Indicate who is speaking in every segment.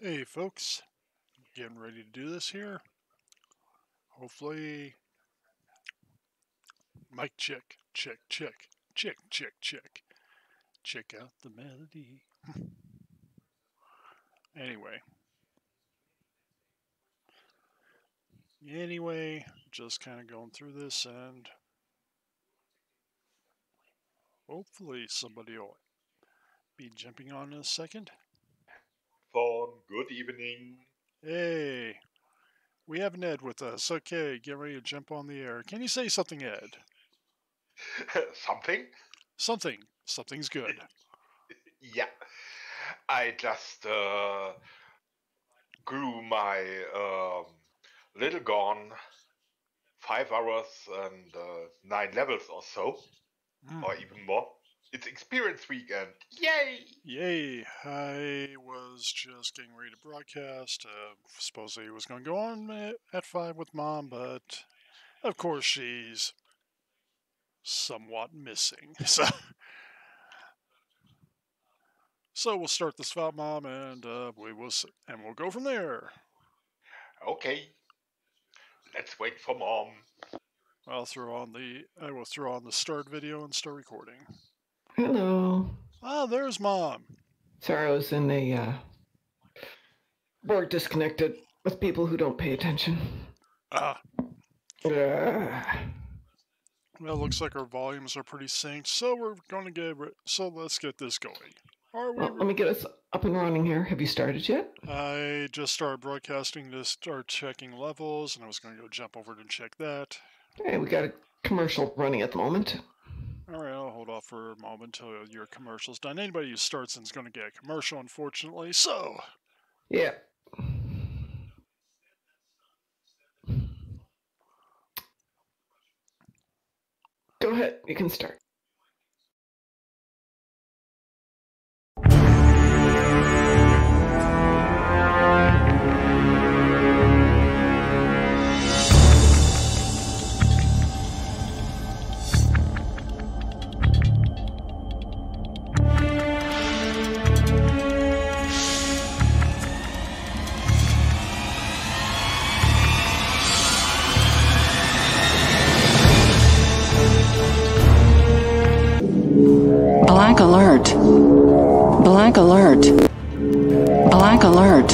Speaker 1: Hey folks, getting ready to do this here. Hopefully, mic check, check, check, check, check, check. Check out the melody. Anyway, just kind of going through this and hopefully somebody will be jumping on in a second.
Speaker 2: Good evening.
Speaker 1: Hey, we have an Ed with us. Okay, get ready to jump on the air. Can you say something, Ed?
Speaker 2: Something?
Speaker 1: Something's good.
Speaker 2: Yeah. I just grew my little gone 5 hours and 9 levels or so, or even more. It's experience weekend. Yay!
Speaker 1: Yay! I was just getting ready to broadcast. Supposedly it was going to go on at 5 with Mom, but of course she's somewhat missing. So we'll start this without Mom, and we'll go from there.
Speaker 2: Okay. Let's wait for Mom.
Speaker 1: I will throw on the start video and start recording.
Speaker 3: Hello.
Speaker 1: Ah, there's Mom.
Speaker 3: Sorry, I was in a work disconnected with people who don't pay attention.
Speaker 1: Well, it looks like our volumes are pretty synced, so we're going to let's get this going.
Speaker 3: Let me get us up and running here. Have you started yet?
Speaker 1: I just started broadcasting to start checking levels, and I was going to go jump over to check that.
Speaker 3: Hey, we got a commercial running at the moment.
Speaker 1: All right, I'll hold off for a moment until your commercial's done. Anybody who starts is going to get a commercial, unfortunately, so...
Speaker 3: Yeah. Go ahead, you can start.
Speaker 4: Black alert. Black alert. Black alert.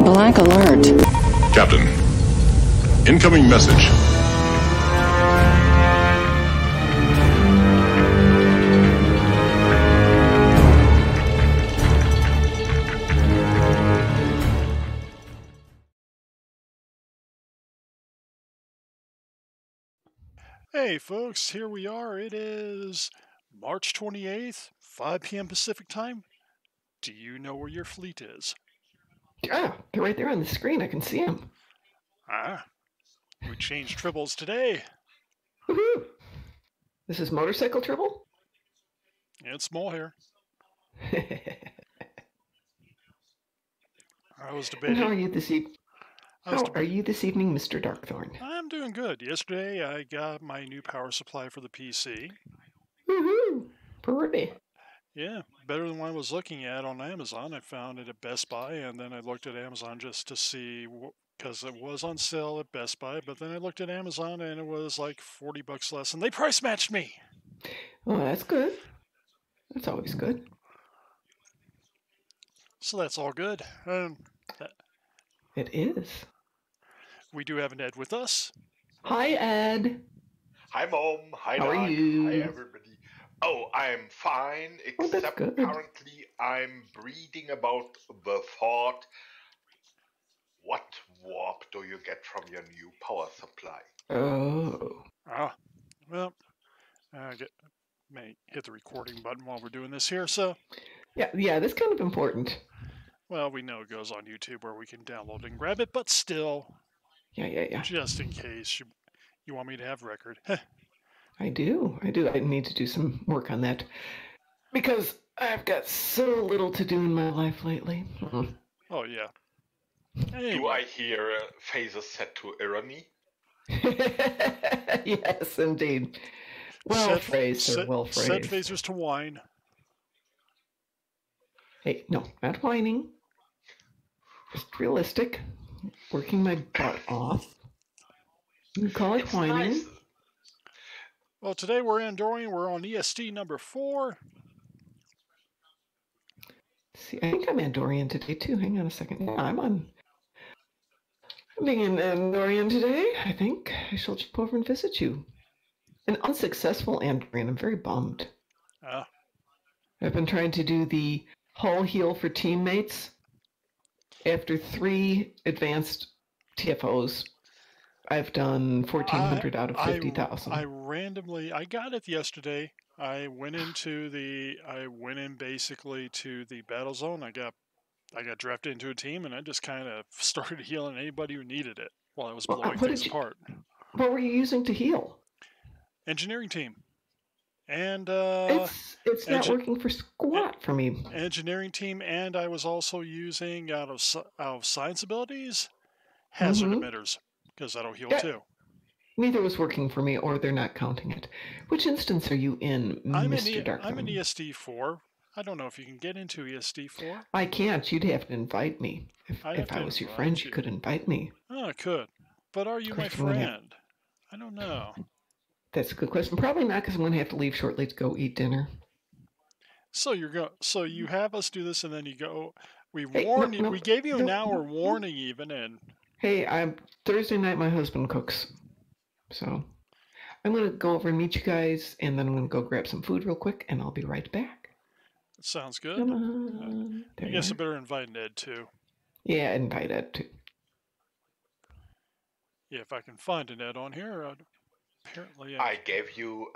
Speaker 4: Black alert.
Speaker 5: Captain, incoming message.
Speaker 1: Hey folks, here we are. It is March 28th, 5 p.m. Pacific time. Do you know where your fleet is?
Speaker 3: Yeah, they're right there on the screen. I can see them.
Speaker 1: We changed triples today.
Speaker 3: Woohoo! This is motorcycle triple?
Speaker 1: Yeah, it's small here. I was debating.
Speaker 3: How are you this evening? Are you this evening, Mr. Darkthorn?
Speaker 1: I'm doing good. Yesterday, I got my new power supply for the PC.
Speaker 3: Woohoo! Pretty.
Speaker 1: Yeah, better than what I was looking at on Amazon. I found it at Best Buy, and then I looked at Amazon just to see, because it was on sale at Best Buy, but then I looked at Amazon, and it was like $40 less, and they price matched me.
Speaker 3: Oh, that's good. That's always good.
Speaker 1: So that's all good.
Speaker 3: It is.
Speaker 1: We do have an Ed with us.
Speaker 3: Hi, Ed.
Speaker 2: Hi, Mom. Hi,
Speaker 3: How
Speaker 2: Doc.
Speaker 3: are you?
Speaker 2: Hi, everybody. Oh, I'm fine, except currently I'm breathing about the thought, what warp do you get from your new power supply?
Speaker 3: Oh.
Speaker 1: Well, I may hit the recording button while we're doing this here, so...
Speaker 3: Yeah, that's kind of important.
Speaker 1: Well, we know it goes on YouTube where we can download and grab it, but still...
Speaker 3: Yeah.
Speaker 1: Just in case you want me to have record.
Speaker 3: I do. I need to do some work on that. Because I've got so little to do in my life lately.
Speaker 1: Oh, yeah.
Speaker 2: Anyway. Do I hear phases set to irony?
Speaker 3: Yes, indeed. Well phrased, sir. Well phrased.
Speaker 1: Set phasers to whine.
Speaker 3: Hey, no, not whining. Just realistic. Working my butt off. You call it whining.
Speaker 2: Nice.
Speaker 1: Well, today we're Andorian. We're on EST number 4.
Speaker 3: See, I think I'm Andorian today too. Hang on a second. Yeah, I'm being an Andorian today. I think I shall jump over and visit you. An unsuccessful Andorian. I'm very bummed. I've been trying to do the hull heal for teammates. After 3 advanced TFOs, I've done 1,400 out of 50,000.
Speaker 1: I got it yesterday. I went in basically to the battle zone. I got drafted into a team, and I just kind of started healing anybody who needed it while I was blowing things apart.
Speaker 3: What were you using to heal?
Speaker 1: Engineering team. And
Speaker 3: it's not working for squat for me.
Speaker 1: Engineering team, and I was also using out of science abilities hazard emitters because that'll heal too.
Speaker 3: Neither was working for me, or they're not counting it. Which instance are you in, Mr. DarkMom?
Speaker 1: I'm in ESD 4. I don't know if you can get into ESD 4.
Speaker 3: I can't. You'd have to invite me. If I was your friend, you could invite me.
Speaker 1: Oh, I could. But are you my friend? I don't know.
Speaker 3: That's a good question. Probably not, because I'm going to have to leave shortly to go eat dinner.
Speaker 1: So you have us do this, and then you go. We warned you. We gave you an hour warning, even. And
Speaker 3: hey, Thursday night. My husband cooks, so I'm going to go over and meet you guys, and then I'm going to go grab some food real quick, and I'll be right back.
Speaker 1: That sounds good. I guess I better invite Ned too.
Speaker 3: Yeah, invite Ed too.
Speaker 1: Yeah, if I can find a Ned on here. Apparently,
Speaker 2: I gave you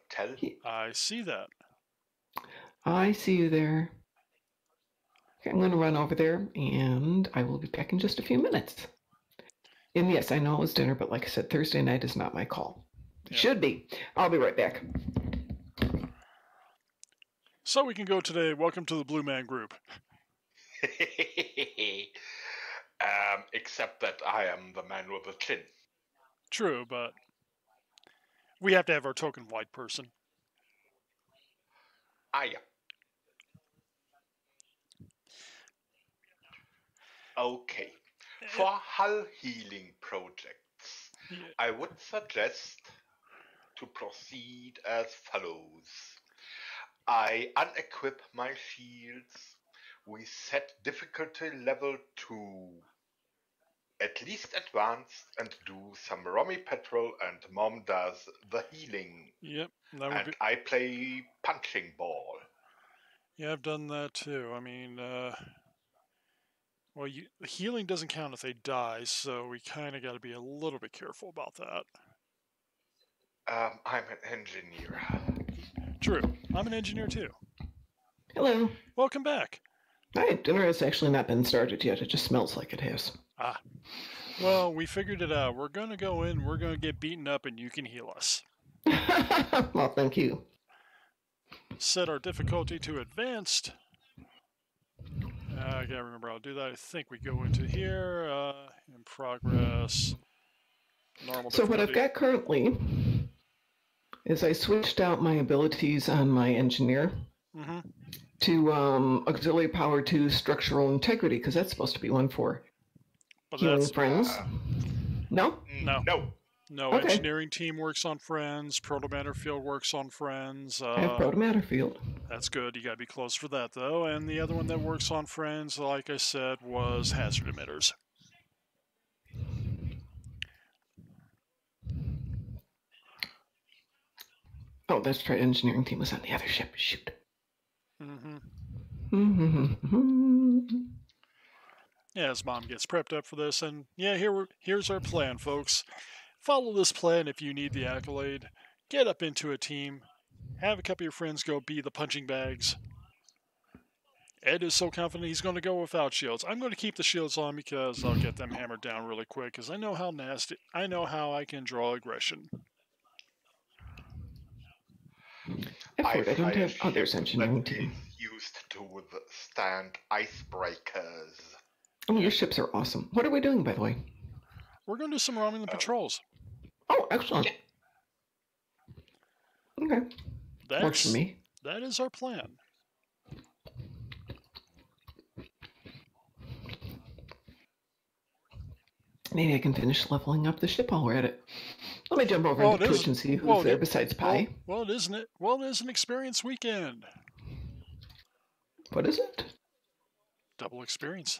Speaker 2: tell.
Speaker 1: I see that.
Speaker 3: I see you there. Okay, I'm going to run over there, and I will be back in just a few minutes. And yes, I know it was dinner, but like I said, Thursday night is not my call. It should be. I'll be right back.
Speaker 1: So we can go today. Welcome to the Blue Man Group.
Speaker 2: Except that I am the man with the chin.
Speaker 1: True, but we have to have our token white person.
Speaker 2: Yeah. Okay. For hull healing projects, I would suggest to proceed as follows. I unequip my shields. We set difficulty level to at least advanced and do some Romy Petrol, and Mom does the healing.
Speaker 1: Yep.
Speaker 2: And I play punching ball.
Speaker 1: Yeah, I've done that too. I mean, well, the healing doesn't count if they die, so we kind of got to be a little bit careful about that.
Speaker 2: I'm an engineer.
Speaker 1: True. I'm an engineer too.
Speaker 3: Hello.
Speaker 1: Welcome back.
Speaker 3: Hi, dinner has actually not been started yet. It just smells like it has.
Speaker 1: Well, we figured it out. We're going to go in, we're going to get beaten up, and you can heal us.
Speaker 3: Well, thank you.
Speaker 1: Set our difficulty to advanced. I gotta remember I'll do that. I think we go into here, in progress, normal difficulty.
Speaker 3: So what I've got currently is I switched out my abilities on my engineer to auxiliary power to structural integrity, because that's supposed to be one for healing friends. No?
Speaker 1: No, okay. Engineering team works on friends. Proto-matter field works on friends.
Speaker 3: I have proto-matter field.
Speaker 1: That's good. You got to be close for that, though. And the other one that works on friends, like I said, was hazard emitters.
Speaker 3: Oh, that's right. Engineering team was on the other ship. Shoot.
Speaker 1: Yeah, as Mom gets prepped up for this, and yeah, here's our plan, folks. Follow this plan if you need the accolade. Get up into a team. Have a couple of your friends go be the punching bags. Ed is so confident he's going to go without shields. I'm going to keep the shields on because I'll get them hammered down really quick because I know how nasty. I know how I can draw aggression.
Speaker 3: I don't have others engineering team.
Speaker 2: Used to withstand icebreakers.
Speaker 3: Oh, your ships are awesome. What are we doing, by the way?
Speaker 1: We're going to do some Romulan patrols.
Speaker 3: Oh, excellent. Okay. Works for me.
Speaker 1: That is our plan.
Speaker 3: Maybe I can finish leveling up the ship while we're at it. Let me jump over into Twitch and see who's there besides Pi.
Speaker 1: Well, isn't it? Well, it is an experience weekend.
Speaker 3: What is it?
Speaker 1: Double experience.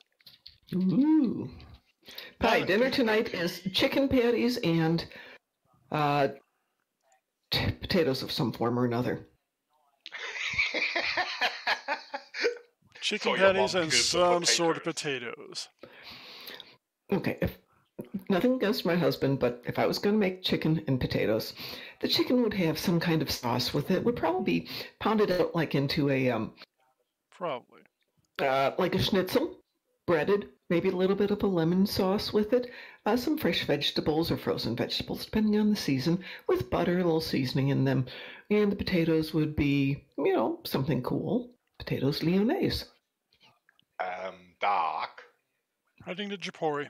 Speaker 3: Ooh. Pi, dinner tonight is chicken patties and potatoes of some form or another.
Speaker 1: Chicken patties and some sort of potatoes.
Speaker 3: Okay, nothing against my husband, but if I was going to make chicken and potatoes, the chicken would have some kind of sauce with it. Would probably be pounded out like into a
Speaker 1: probably
Speaker 3: like a schnitzel, breaded, maybe a little bit of a lemon sauce with it, some fresh vegetables or frozen vegetables, depending on the season, with butter, a little seasoning in them, and the potatoes would be, something cool. Potatoes lyonnaise.
Speaker 2: Dark.
Speaker 1: Heading to Japori.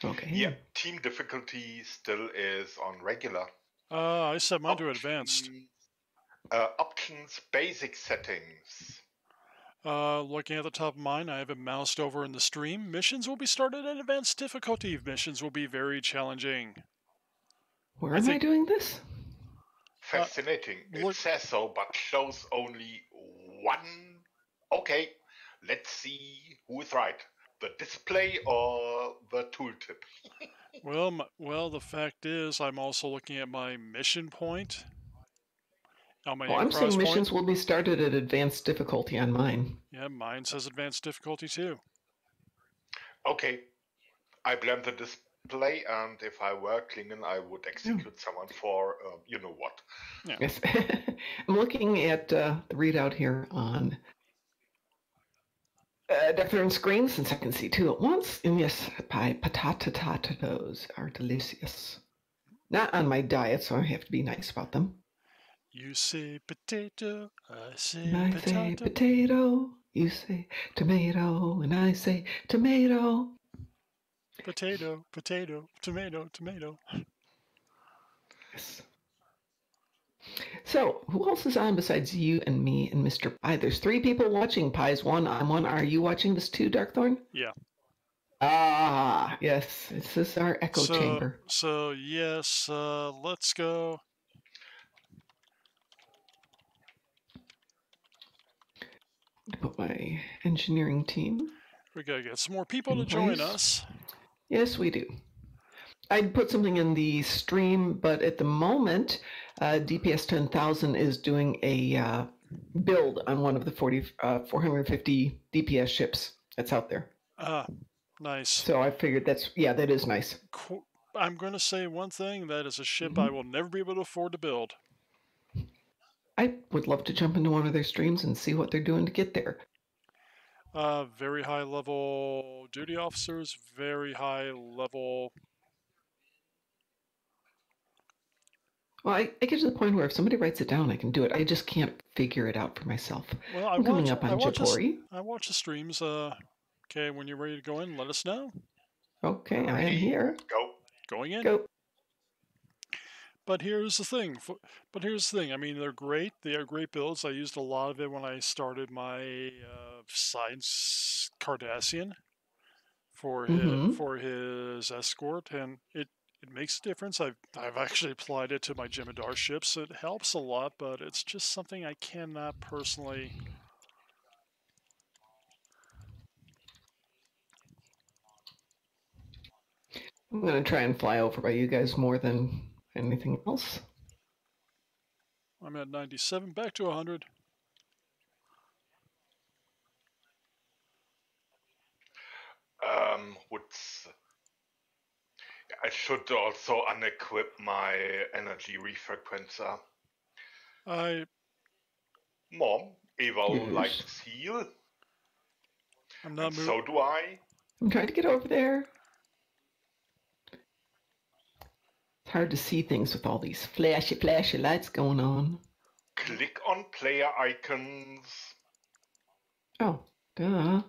Speaker 3: Okay.
Speaker 2: Yeah, team difficulty still is on regular.
Speaker 1: I set mine to advanced.
Speaker 2: Options, basic settings.
Speaker 1: Looking at the top of mine, I have it moused over in the stream. Missions will be started at advanced difficulty. Missions will be very challenging.
Speaker 3: Where am I doing this?
Speaker 2: Fascinating. It says so, but shows only one. Okay, let's see who is right. The display or the tooltip?
Speaker 1: Well, the fact is, I'm also looking at my mission point.
Speaker 3: I'm saying missions will be started at advanced difficulty on mine.
Speaker 1: Yeah, mine says advanced difficulty too.
Speaker 2: Okay, I blame the display, and if I were Klingon, I would execute someone for you know what.
Speaker 1: Yeah.
Speaker 3: Yes. I'm looking at the readout here on different screens, since I can see two at once. And yes, potatoes are delicious. Not on my diet, so I have to be nice about them.
Speaker 1: You say potato, I say
Speaker 3: potato. I say potato, you say tomato, and I say tomato.
Speaker 1: Potato, potato, tomato, tomato.
Speaker 3: Yes. So, who else is on besides you and me and Mr. Pi? There's 3 people watching. Pi's one, I'm one. Are you watching this too, Darkthorn?
Speaker 1: Yeah.
Speaker 3: Ah, yes. This is our echo chamber.
Speaker 1: So, yes, let's go.
Speaker 3: Put my engineering team.
Speaker 1: We gotta get some more people to join us.
Speaker 3: Yes, we do. I'd put something in the stream, but at the moment, DPS 10,000 is doing a build on one of the 450 DPS ships that's out there.
Speaker 1: Nice.
Speaker 3: So I figured that is nice.
Speaker 1: Cool. I'm going to say one thing. That is a ship I will never be able to afford to build.
Speaker 3: I would love to jump into one of their streams and see what they're doing to get there.
Speaker 1: Very high level duty officers, very high level.
Speaker 3: Well, I get to the point where if somebody writes it down, I can do it. I just can't figure it out for myself.
Speaker 1: Well,
Speaker 3: I'm coming up on Japori.
Speaker 1: I watch the streams. Okay, when you're ready to go in, let us know.
Speaker 3: Okay, I am here.
Speaker 1: Going in.
Speaker 3: Go.
Speaker 1: But here's the thing. I mean, they're great. They are great builds. I used a lot of it when I started my Science Cardassian for his escort, and it makes a difference. I've actually applied it to my Jemadar ships. It helps a lot, but it's just something I cannot personally.
Speaker 3: I'm going to try and fly over by you guys more than anything else.
Speaker 1: I'm at 97, back to 100.
Speaker 2: I should also unequip my energy refrequencer. Mom, Eval likes heal.
Speaker 1: I'm not moving.
Speaker 2: So do I.
Speaker 3: I'm trying to get over there. It's hard to see things with all these flashy lights going on.
Speaker 2: Click on player icons.
Speaker 3: Oh, duh.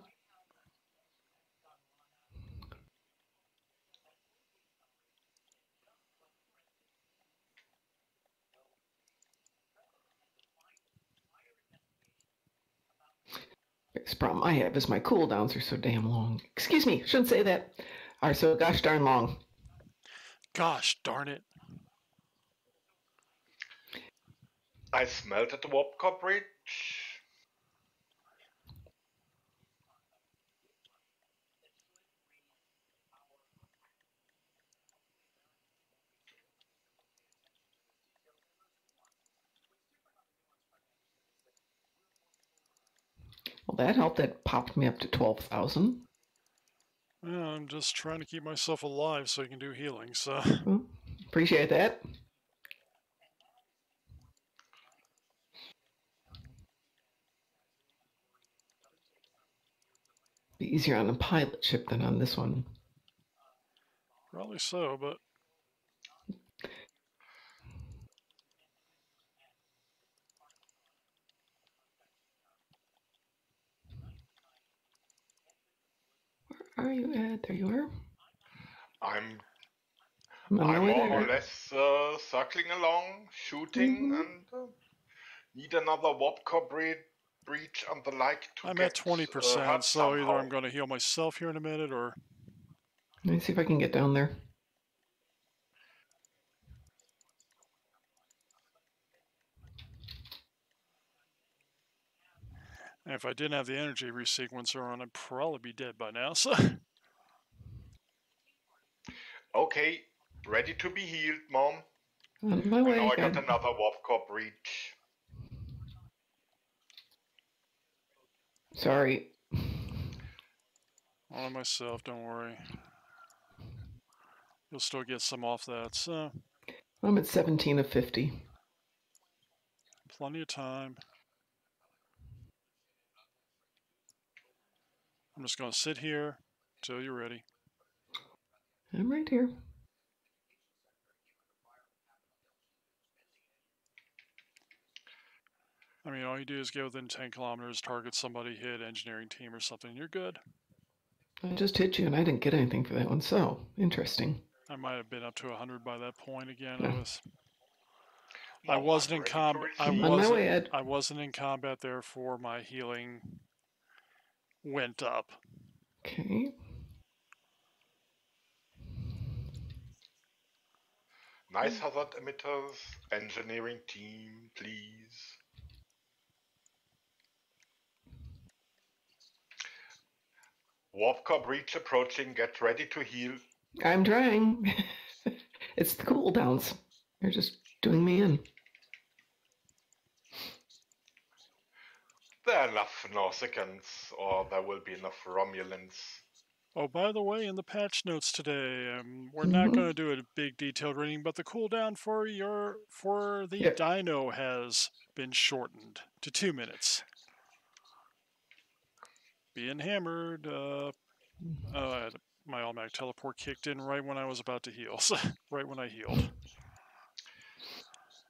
Speaker 3: Biggest problem I have is my cooldowns are so damn long. Excuse me, shouldn't say that. All right, so gosh darn long.
Speaker 1: Gosh darn it.
Speaker 2: I smelted the warp core bridge.
Speaker 3: Well, that helped. That popped me up to 12,000.
Speaker 1: Yeah, I'm just trying to keep myself alive so I can do healing, so.
Speaker 3: Well, appreciate that. Be easier on a pilot ship than on this one.
Speaker 1: Probably so, but.
Speaker 3: Where are you at? There you are.
Speaker 2: I'm
Speaker 3: on my way
Speaker 2: more
Speaker 3: there.
Speaker 2: or less circling along, shooting, and need another warp core breach and the like to
Speaker 1: I'm
Speaker 2: get
Speaker 1: at 20%,
Speaker 2: hurt
Speaker 1: so
Speaker 2: somehow.
Speaker 1: either I'm going to heal myself here in a minute or.
Speaker 3: Let me see if I can get down there.
Speaker 1: And if I didn't have the energy resequencer on, I'd probably be dead by now, so.
Speaker 2: Okay, ready to be healed, Mom.
Speaker 3: On my way.
Speaker 2: Now I got another warp core breach.
Speaker 3: Sorry.
Speaker 1: On myself, don't worry. You'll still get some off that, so.
Speaker 3: I'm at 17 of 50.
Speaker 1: Plenty of time. I'm just going to sit here until you're ready.
Speaker 3: I'm right here.
Speaker 1: I mean, all you do is get within 10 kilometers, target somebody, hit engineering team or something, you're good.
Speaker 3: I just hit you and I didn't get anything for that one, so interesting.
Speaker 1: I might have been up to 100 by that point again.
Speaker 3: Yeah.
Speaker 1: I wasn't in combat. I wasn't in combat, therefore my healing went up.
Speaker 3: Okay.
Speaker 2: Nice hazard emitters, engineering team, please. Warp core breach approaching, get ready to heal.
Speaker 3: I'm trying. It's the cooldowns. They're just doing me in.
Speaker 2: There are enough Nausicaans, or there will be enough Romulans.
Speaker 1: Oh, by the way, in the patch notes today, we're not going to do a big detailed reading, but the cooldown for the Dino has been shortened to 2 minutes. Being hammered, my automatic teleport kicked in right when I was about to heal, so right when I healed.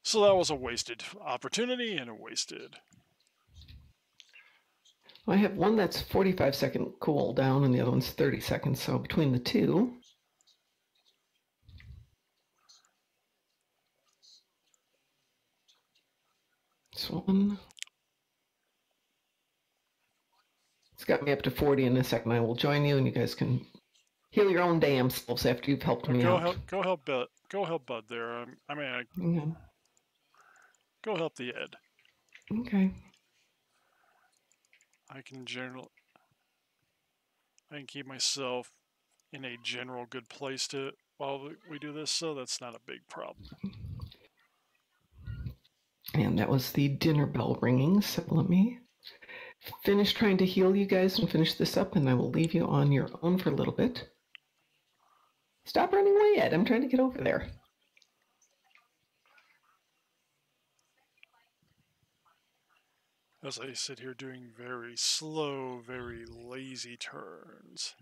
Speaker 1: So that was a wasted opportunity and a wasted.
Speaker 3: I have one that's 45-second cooldown and the other one's 30 seconds, so between the two. This one. It's got me up to 40 in a second. I will join you and you guys can heal your own damn selves after you've helped me out.
Speaker 1: Go help Bud there. Go help the Ed.
Speaker 3: Okay.
Speaker 1: I can keep myself in a general good place while we do this, so that's not a big problem.
Speaker 3: And that was the dinner bell ringing, so let me finish trying to heal you guys and finish this up, and I will leave you on your own for a little bit. Stop running away, Ed. I'm trying to get over there.
Speaker 1: As I sit here doing very slow, very lazy turns.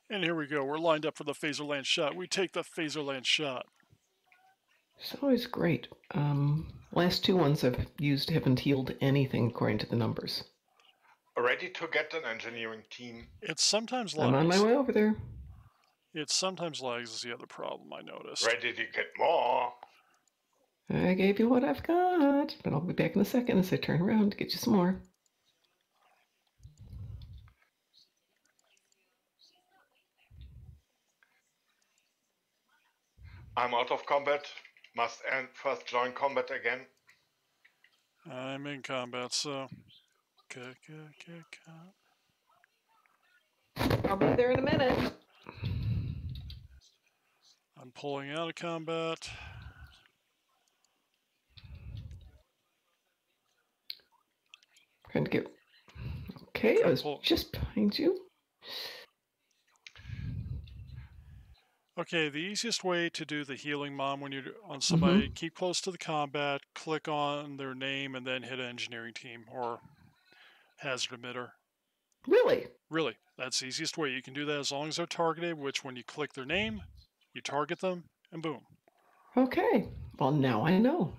Speaker 1: And here we go. We're lined up for the Phaserland shot. We take the Phaserland shot.
Speaker 3: It's always great. Last two ones I've used haven't healed anything according to the numbers.
Speaker 2: Ready to get an engineering team.
Speaker 1: It sometimes lags.
Speaker 3: I'm on my way over there.
Speaker 1: It sometimes lags is the other problem I noticed.
Speaker 2: Ready to get more.
Speaker 3: I gave you what I've got, but I'll be back in a second as I turn around to get you some more.
Speaker 2: I'm out of combat. Must first join combat again.
Speaker 1: I'm in combat, so...
Speaker 3: I'll be there in a minute.
Speaker 1: I'm pulling out of combat.
Speaker 3: Trying to get... Okay, I was just behind you.
Speaker 1: Okay, the easiest way to do the healing, Mom, when you're on somebody, keep close to the combat, click on their name, and then hit engineering team or hazard emitter.
Speaker 3: Really?
Speaker 1: Really, that's the easiest way. You can do that as long as they're targeted, which when you click their name, you target them, and boom.
Speaker 3: Okay, well now I know.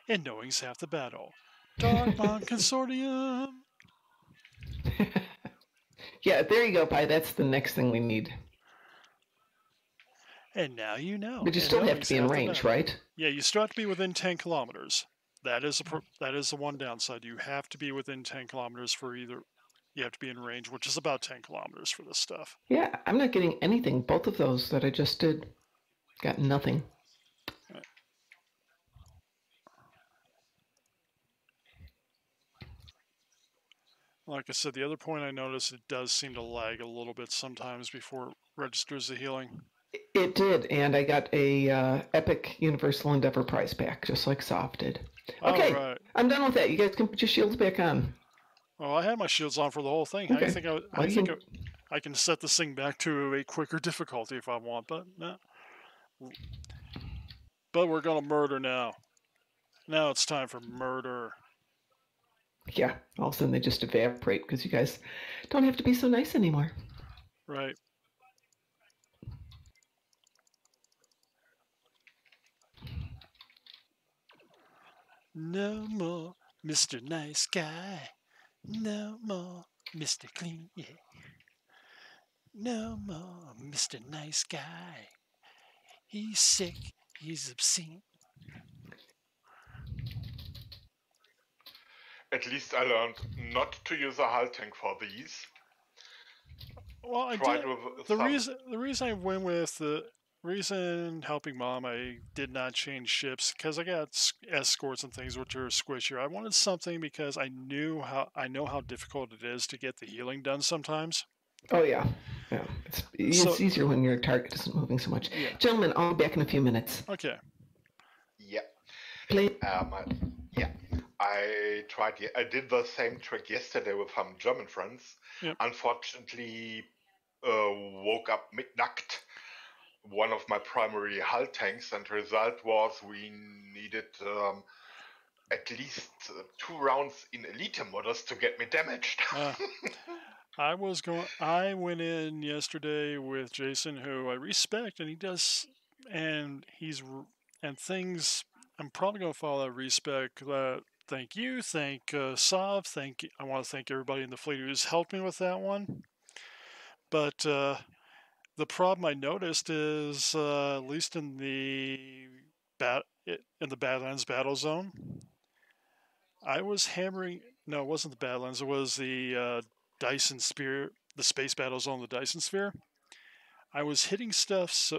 Speaker 1: And knowing's half the battle. DarkMom Consortium!
Speaker 3: Yeah, there you go, Pi. That's the next thing we need.
Speaker 1: And now you know.
Speaker 3: But you still have to be in range, right?
Speaker 1: Yeah, you still have to be within 10 kilometers. That is the one downside. You have to be within 10 kilometers for either... You have to be in range, which is about 10 kilometers for this stuff.
Speaker 3: Yeah, I'm not getting anything. Both of those that I just did. Got nothing.
Speaker 1: Like I said, the other point I noticed, it does seem to lag a little bit sometimes before it registers the healing.
Speaker 3: It did, and I got a Epic Universal Endeavor prize pack, just like Soft did. Okay,
Speaker 1: right.
Speaker 3: I'm done with that. You guys can put your shields back on.
Speaker 1: Well, I had my shields on for the whole thing.
Speaker 3: Okay.
Speaker 1: I think I can set this thing back to a quicker difficulty if I want, but no. But we're gonna murder now. Now it's time for murder.
Speaker 3: Yeah, all of a sudden they just evaporate because you guys don't have to be so nice anymore.
Speaker 1: Right. No more Mr. Nice Guy. No more Mr. Clean. Yeah. No more Mr. Nice Guy. He's sick. He's obscene.
Speaker 2: At least I learned not to use a hull tank for these.
Speaker 1: Well, I did. The reason I went with the reason helping Mom, I did not change ships because I got escorts and things which are squishier. I wanted something because I know how difficult it is to get the healing done sometimes.
Speaker 3: Oh yeah, yeah. It's easier when your target isn't moving so much.
Speaker 1: Yeah.
Speaker 3: Gentlemen, I'll be back in a few minutes.
Speaker 1: Okay.
Speaker 2: Yeah.
Speaker 3: Please.
Speaker 2: Yeah. I did the same trick yesterday with some German friends.
Speaker 1: Yep.
Speaker 2: Unfortunately, woke up mid-nacht, one of my primary hull tanks, and the result was we needed at least 2 rounds in elite modus to get me damaged.
Speaker 1: I went in yesterday with Jason, who I respect, and I'm probably going to follow that respect. Thank you, thank Sav, I want to thank everybody in the fleet who's helped me with that one. But the problem I noticed is, at least in the Badlands battle zone, I was hammering. No, it wasn't the Badlands. It was the Dyson Sphere, the space battle zone, the Dyson Sphere. I was hitting stuff,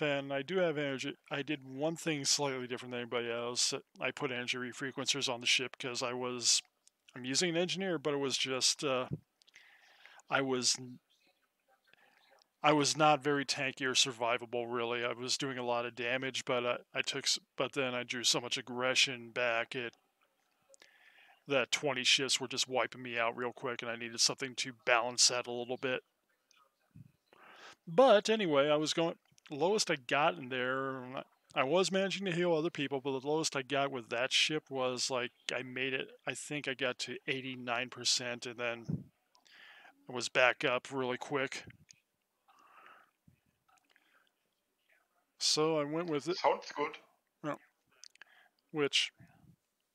Speaker 1: and I do have energy. I did one thing slightly different than anybody else. I put energy refrequencers on the ship because I'm using an engineer, but it was just I was not very tanky or survivable, really. I was doing a lot of damage, but then I drew so much aggression back that 20 shifts were just wiping me out real quick, and I needed something to balance that a little bit. But anyway, lowest I got in there, I was managing to heal other people, but the lowest I got with that ship was I think I got to 89%, and then I was back up really quick. So I went with it.
Speaker 2: Sounds good.
Speaker 1: Well, which,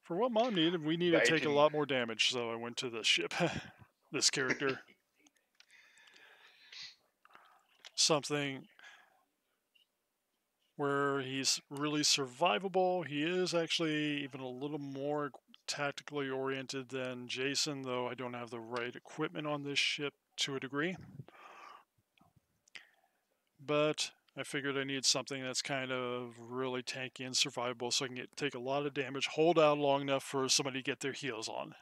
Speaker 1: for what Mom needed, we needed to take a lot more damage, so I went to this ship. This character. where he's really survivable. He is actually even a little more tactically oriented than Jason, though I don't have the right equipment on this ship to a degree. But I figured I need something that's kind of really tanky and survivable so I can take a lot of damage, hold out long enough for somebody to get their heals on.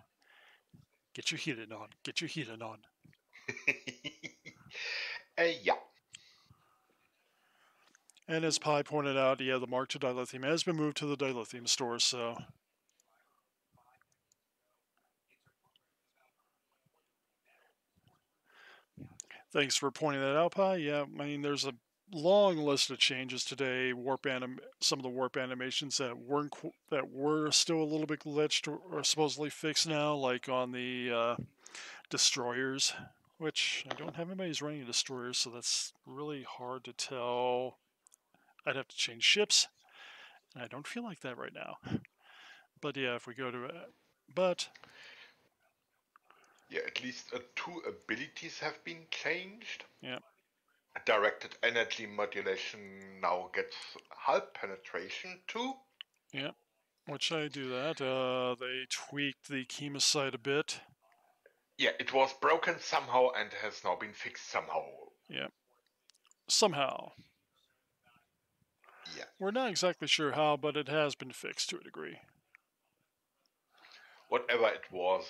Speaker 1: Get your healing on. Get your healing on.
Speaker 2: Yeah.
Speaker 1: And as Pi pointed out, yeah, the Mark II dilithium has been moved to the dilithium store, so... Thanks for pointing that out, Pi. Yeah, I mean, there's a long list of changes today. Some of the warp animations that were still a little bit glitched are supposedly fixed now, like on the destroyers, which I don't have anybody's running destroyers, so that's really hard to tell. I'd have to change ships, and I don't feel like that right now. But yeah, if we go to but
Speaker 2: yeah, at least 2 abilities have been changed.
Speaker 1: Yeah.
Speaker 2: Directed energy modulation now gets hull penetration too.
Speaker 1: Yeah, which I do that. They tweaked the chemosite a bit.
Speaker 2: Yeah, it was broken somehow and has now been fixed somehow.
Speaker 1: Yeah. Somehow.
Speaker 2: Yeah.
Speaker 1: We're not exactly sure how, but it has been fixed to a degree.
Speaker 2: Whatever it was.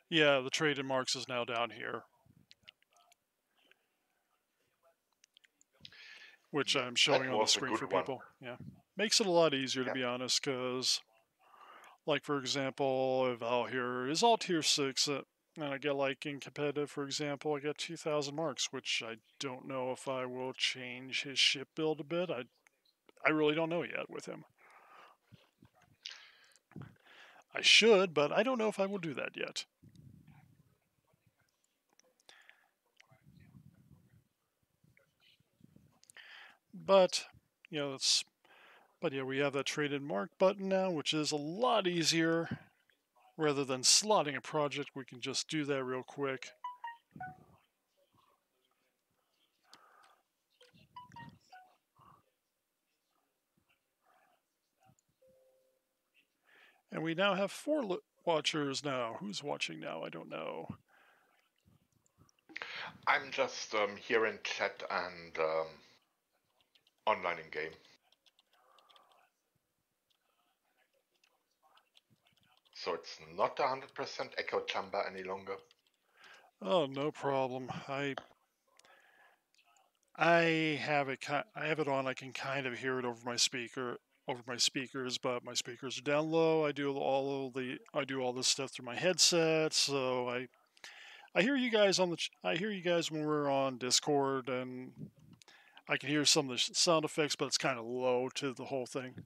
Speaker 1: Yeah, the traded marks is now down here. Which I'm showing on the screen for people. Yeah. Makes it a lot easier, to be honest, because, like, for example, Val here is all tier 6, and I get, like, in competitive, for example, I get 2,000 marks, which I don't know if I will change his ship build a bit. I really don't know yet with him. I should, but I don't know if I will do that yet. But, you know, we have that traded mark button now, which is a lot easier. Rather than slotting a project, we can just do that real quick. And we now have 4 watchers now. Who's watching now? I don't know.
Speaker 2: I'm just here in chat and online in game. So it's not 100% echo chamber any longer.
Speaker 1: Oh, no problem. I have it on. I can kind of hear it over my speakers, but my speakers are down low. I do all this stuff through my headset, so I hear you guys I hear you guys when we're on Discord, and I can hear some of the sound effects, but it's kind of low to the whole thing.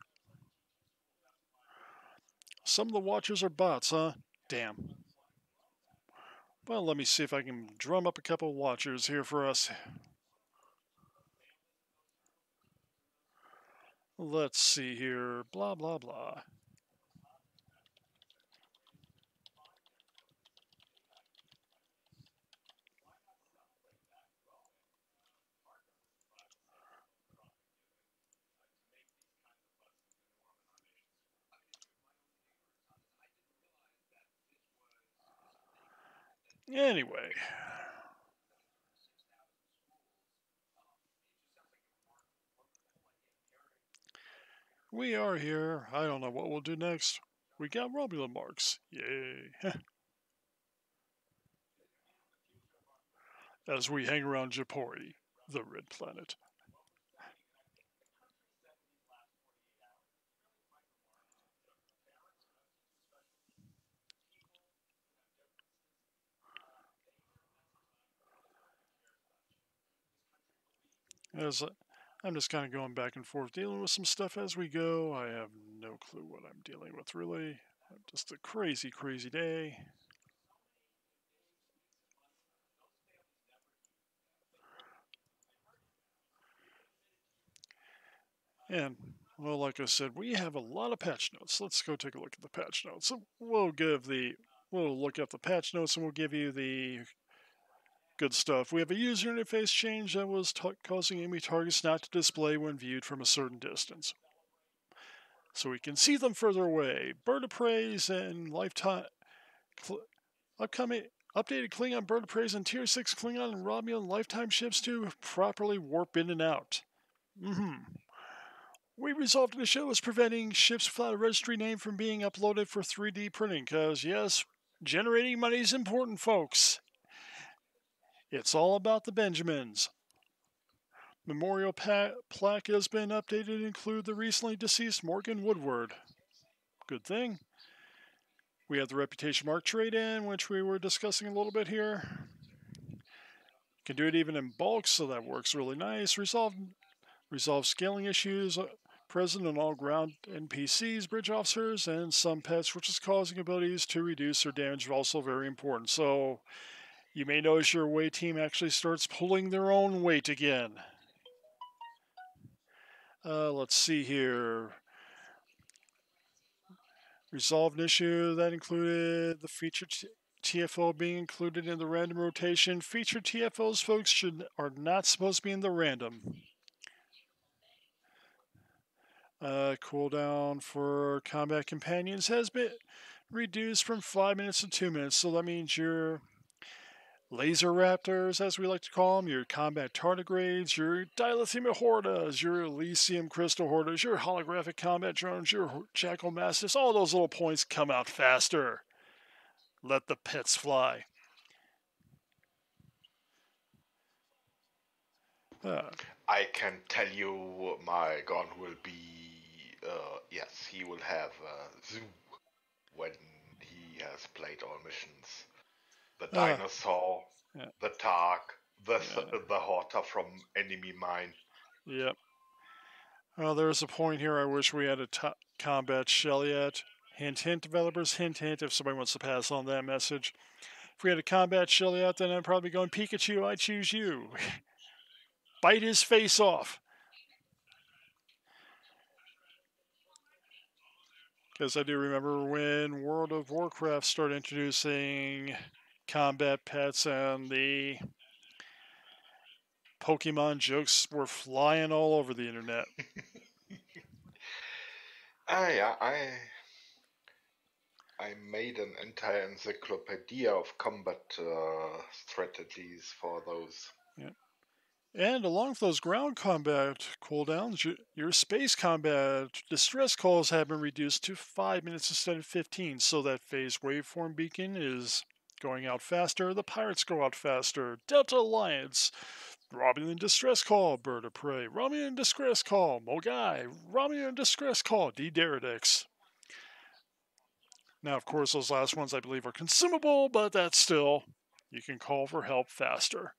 Speaker 1: Some of the watchers are bots, huh? Damn. Well, let me see if I can drum up a couple of watchers here for us. Let's see here. Blah, blah, blah. Anyway. We are here. I don't know what we'll do next. We got Romulan marks. Yay. As we hang around Japori, the red planet. I'm just kind of going back and forth dealing with some stuff as we go. I have no clue what I'm dealing with, really. Just a crazy, crazy day. And, well, like I said, we have a lot of patch notes. Let's go take a look at the patch notes. So we'll look at the patch notes and we'll give you the Good stuff. We have a user interface change that was causing enemy targets not to display when viewed from a certain distance. So we can see them further away. Bird of Preys and lifetime... upcoming... Updated Klingon Bird of Preys and Tier 6 Klingon and Romulan lifetime ships to properly warp in and out. We resolved an issue was preventing ships without a registry name from being uploaded for 3D printing, because, yes, generating money is important, folks. It's all about the Benjamins. Memorial plaque has been updated to include the recently deceased Morgan Woodward. Good thing. We have the reputation mark trade-in, which we were discussing a little bit here. Can do it even in bulk, so that works really nice. Resolve scaling issues present on all ground NPCs, bridge officers, and some pets, which is causing abilities to reduce their damage, also very important. So you may notice your away team actually starts pulling their own weight again. Let's see here. Resolved an issue that included the featured TFO being included in the random rotation. Featured TFOs, folks, are not supposed to be in the random. Cooldown for combat companions has been reduced from 5 minutes to 2 minutes, so that means your laser raptors, as we like to call them, your combat tardigrades, your dilithium hordas, your elysium crystal hordas, your holographic combat drones, your jackal mastiffs, all those little points come out faster. Let the pets fly.
Speaker 2: I can tell you my gun will be, yes, he will have zoo when he has played all missions. The dinosaur, the Tark, the Horta from Enemy Mine.
Speaker 1: Yep. Well, there's a point here I wish we had a combat shell yet. Hint, hint, developers, hint, hint, if somebody wants to pass on that message. If we had a combat shell yet, then I'd probably be going, Pikachu, I choose you. Bite his face off. Because I do remember when World of Warcraft started introducing combat pets and the Pokemon jokes were flying all over the internet.
Speaker 2: Yeah, I made an entire encyclopedia of combat strategies for those.
Speaker 1: Yeah. And along with those ground combat cooldowns, your space combat distress calls have been reduced to 5 minutes instead of 15, so that phase waveform beacon is going out faster, the pirates go out faster, Delta Alliance, Romulan distress call, Bird of Prey, Romulan distress call, Mogai, Romulan distress call, D-Deredex. Now, of course, those last ones I believe are consumable, but that's still, you can call for help faster.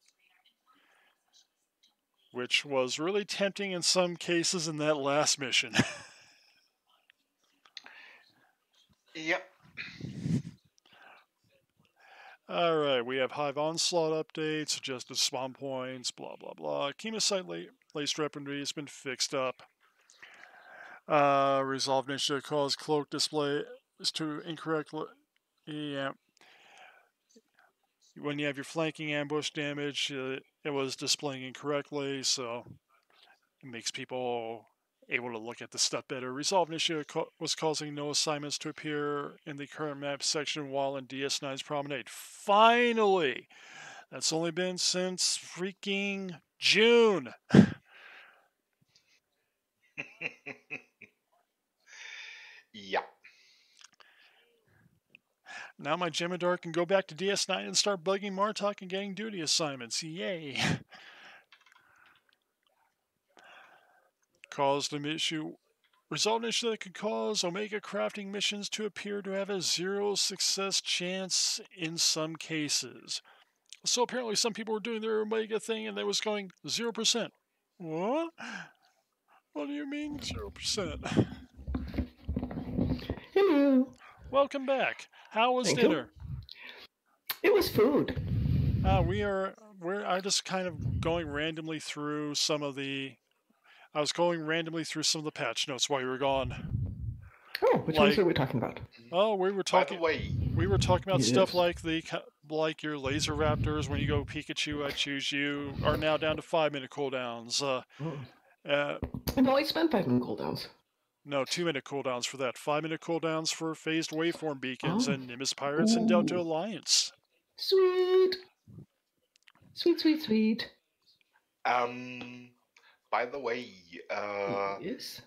Speaker 1: Which was really tempting in some cases in that last mission.
Speaker 2: Yep.
Speaker 1: Alright, we have Hive Onslaught updates, suggested spawn points, blah blah blah. Chemosite laced weaponry has been fixed up. Resolved an issue that caused cloak display to incorrectly. Yeah. When you have your flanking ambush damage, it was displaying incorrectly, so it makes people able to look at the stuff better. Resolved an issue was causing no assignments to appear in the current map section while in DS9's Promenade. Finally! That's only been since freaking June!
Speaker 2: Yeah.
Speaker 1: Now my Gemidar can go back to DS9 and start bugging Martok and getting duty assignments. Yay! Caused an issue. Resolved an issue that could cause Omega crafting missions to appear to have a 0 success chance in some cases. So apparently some people were doing their Omega thing and they was going 0%. What? What do you mean 0%?
Speaker 3: Hello.
Speaker 1: Welcome back. How was dinner?
Speaker 3: It was food.
Speaker 1: We're just kind of going randomly through some of the. I was going randomly through some of the patch notes while you were gone.
Speaker 3: Oh, which ones are we talking about?
Speaker 1: Oh, we were talking.
Speaker 2: By the way,
Speaker 1: we were talking about stuff
Speaker 3: Yes.
Speaker 1: like your laser raptors. When you go Pikachu, I choose you. Are now down to 5-minute cooldowns.
Speaker 3: I've always spent 5-minute cooldowns.
Speaker 1: No, 2-minute cooldowns for that. 5-minute cooldowns for phased waveform beacons and Nimbus Pirates and Delta
Speaker 3: Ooh.
Speaker 1: Alliance.
Speaker 3: Sweet. Sweet, sweet, sweet.
Speaker 2: by the way,
Speaker 3: Yes.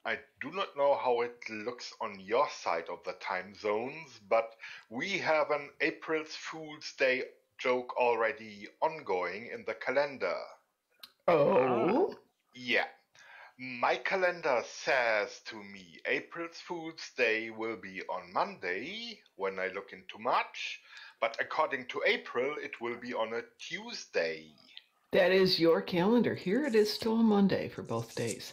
Speaker 2: I do not know how it looks on your side of the time zones, but we have an April's Fool's Day joke already ongoing in the calendar.
Speaker 3: Oh.
Speaker 2: Yeah. My calendar says to me April's Fool's Day will be on Monday when I look into March, but according to April, it will be on a Tuesday.
Speaker 3: That is your calendar. Here it is still a Monday for both days.